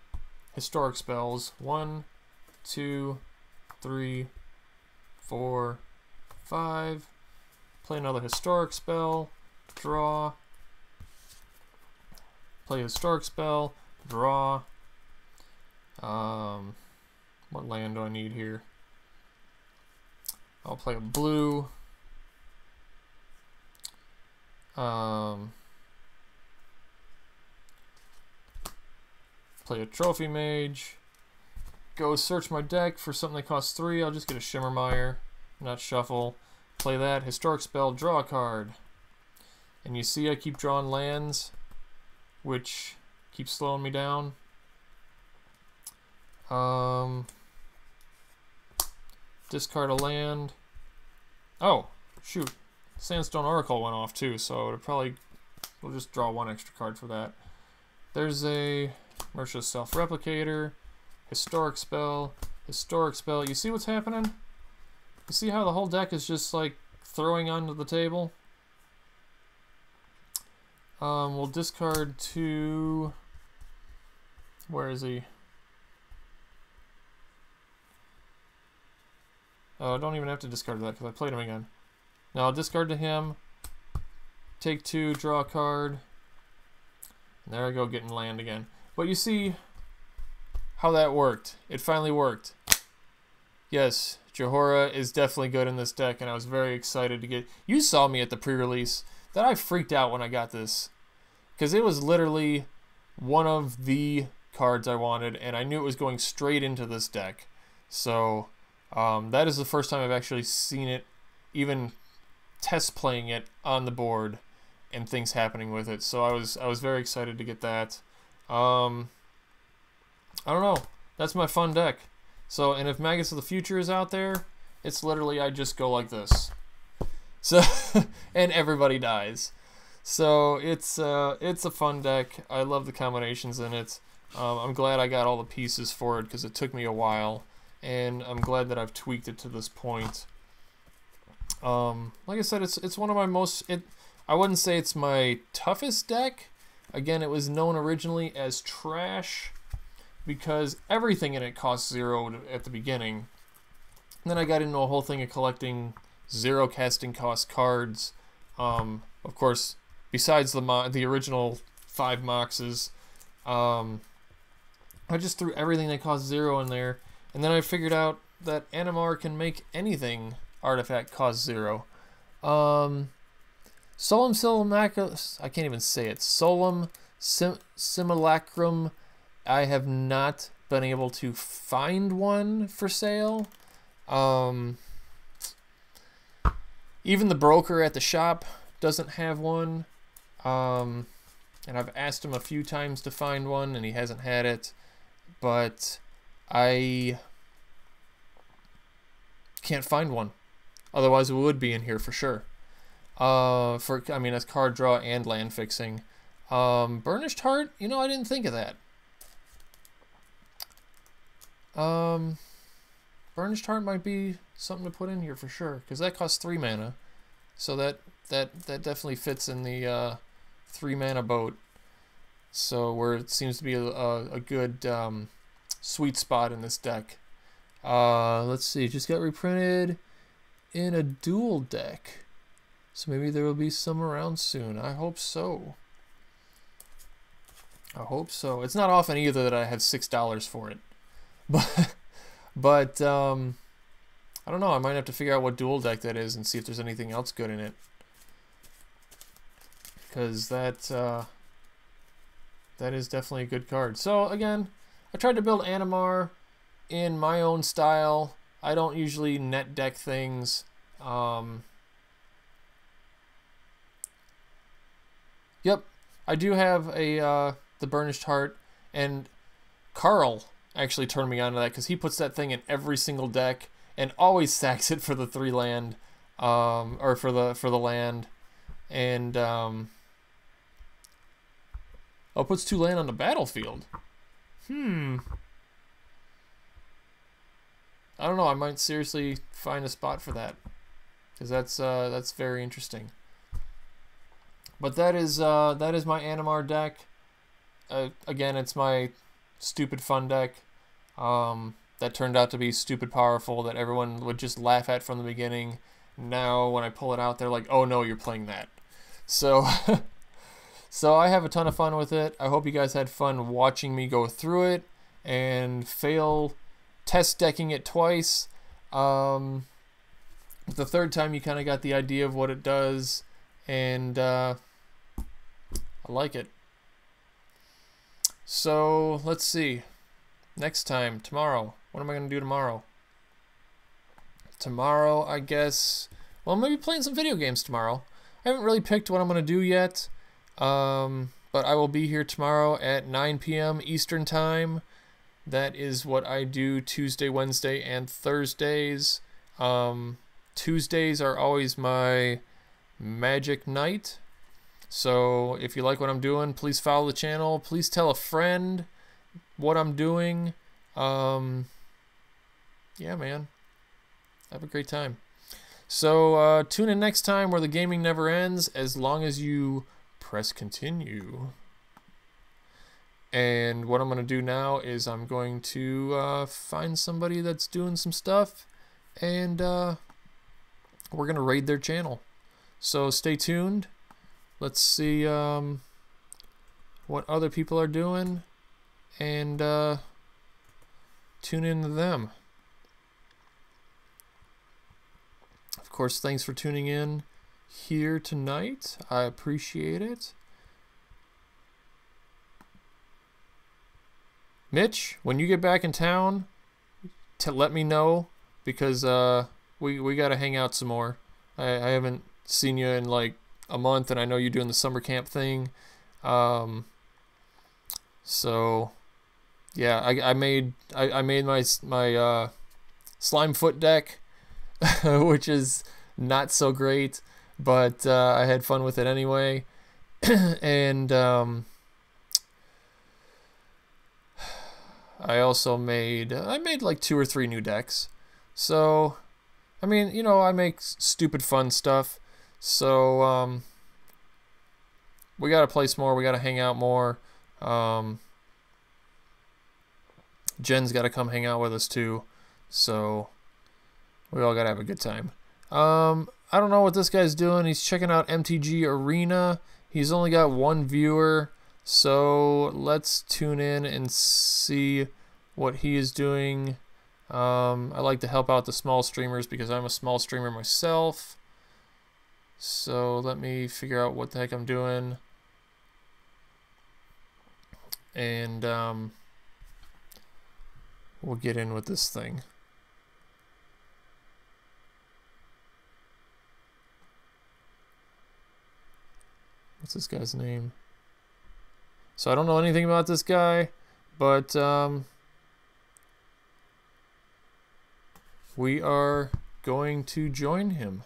historic spells. 1, 2, 3, 4, 5. Play another historic spell. Draw. Play a historic spell. Draw. What land do I need here? I'll play a blue. Play a Trophy Mage. Go search my deck for something that costs 3. I'll just get a Shimmermire, not shuffle. Play that. Historic spell, draw a card. And you see I keep drawing lands, which keeps slowing me down. Discard a land. Oh, shoot. Sandstone Oracle went off too, so it'll probably, we'll just draw 1 extra card for that. There's a Mercia's Self-Replicator, Historic Spell, Historic Spell. You see what's happening? You see how the whole deck is just like throwing onto the table? We'll discard 2. Where is he? Oh, I don't even have to discard that because I played him again. Now I'll discard to him. Take 2, draw a card. And there I go, getting land again. But you see how that worked. It finally worked. Yes, Johora is definitely good in this deck, and I was very excited to get... You saw me at the pre-release. That I freaked out when I got this. Because it was literally one of the cards I wanted, and I knew it was going straight into this deck. So... that is the first time I've actually seen it, even test playing it on the board, and things happening with it. So I was very excited to get that. I don't know. That's my fun deck. So, and if Magus of the Future is out there, it's literally I just go like this. So and everybody dies. So it's a fun deck. I love the combinations in it. I'm glad I got all the pieces for it because it took me a while, and I'm glad that I've tweaked it to this point. Like I said, it's one of my most. I wouldn't say it's my toughest deck. Again, it was known originally as trash because everything in it costs 0 at the beginning. And then I got into a whole thing of collecting 0 casting cost cards. Of course, besides the original 5 Moxes, I just threw everything that cost 0 in there. And then I figured out that Animar can make anything artifact cost 0. Solemn Simulacrum, I can't even say it. Solemn Simulacrum, I have not been able to find one for sale. Even the broker at the shop doesn't have one. And I've asked him a few times to find one, and he hasn't had it. But I can't find one. Otherwise, it would be in here for sure. I mean, that's card draw and land fixing. Burnished Heart, you know, I didn't think of that. Burnished Heart might be something to put in here for sure, because that costs 3 mana. So that definitely fits in the 3 mana boat. So where it seems to be a good sweet spot in this deck. Let's see, it just got reprinted in a dual deck. So maybe there will be some around soon. I hope so. I hope so. It's not often either that I have $6 for it. But I don't know. I might have to figure out what dual deck that is and see if there's anything else good in it. Because that is definitely a good card. So again, I tried to build Animar in my own style. I don't usually net deck things. Yep, I do have a the Burnished Heart, and Carl actually turned me on to that because he puts that thing in every single deck and always stacks it for the 3 land, or for the land, and puts 2 land on the battlefield. I don't know. I might seriously find a spot for that because that's very interesting. But that is my Animar deck. Again, it's my stupid fun deck that turned out to be stupid powerful that everyone would just laugh at from the beginning. Now, when I pull it out, they're like, "Oh no, you're playing that." So, so I have a ton of fun with it. I hope you guys had fun watching me go through it and fail test decking it twice. The 3rd time, you kind of got the idea of what it does, and I like it. So let's see. Next time, tomorrow. What am I going to do tomorrow? Tomorrow, I guess. Well, maybe playing some video games tomorrow. I haven't really picked what I'm going to do yet. But I will be here tomorrow at 9 p.m. Eastern Time. That is what I do Tuesday, Wednesday, and Thursdays. Tuesdays are always my Magic night. So if you like what I'm doing, please follow the channel. Please tell a friend what I'm doing. Yeah, man. Have a great time. So tune in next time where the gaming never ends as long as you press continue. And what I'm going to do now is I'm going to find somebody that's doing some stuff, and we're going to raid their channel. So stay tuned. Let's see what other people are doing, and tune in to them. Of course, thanks for tuning in here tonight. I appreciate it. Mitch, when you get back in town, let me know, because we got to hang out some more. I haven't seen you in like a month, and I know you're doing the summer camp thing. So yeah, I made my slime foot deck, which is not so great. but I had fun with it anyway. And I also made like 2 or 3 new decks. So I mean, you know, I make stupid fun stuff. So we gotta place more. We gotta hang out more. Jen's gotta come hang out with us too. So we all gotta have a good time. I don't know what this guy's doing. He's checking out MTG Arena. He's only got 1 viewer. So let's tune in and see what he is doing. I like to help out the small streamers because I'm a small streamer myself. So let me figure out what the heck I'm doing. And we'll get in with this thing. What's this guy's name? So I don't know anything about this guy, but we are going to join him.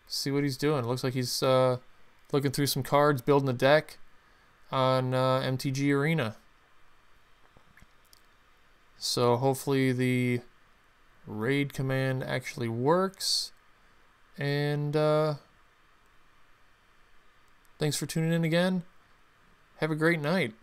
See what he's doing. Looks like he's looking through some cards, building a deck on MTG Arena. So hopefully the raid command actually works. And thanks for tuning in again. Have a great night.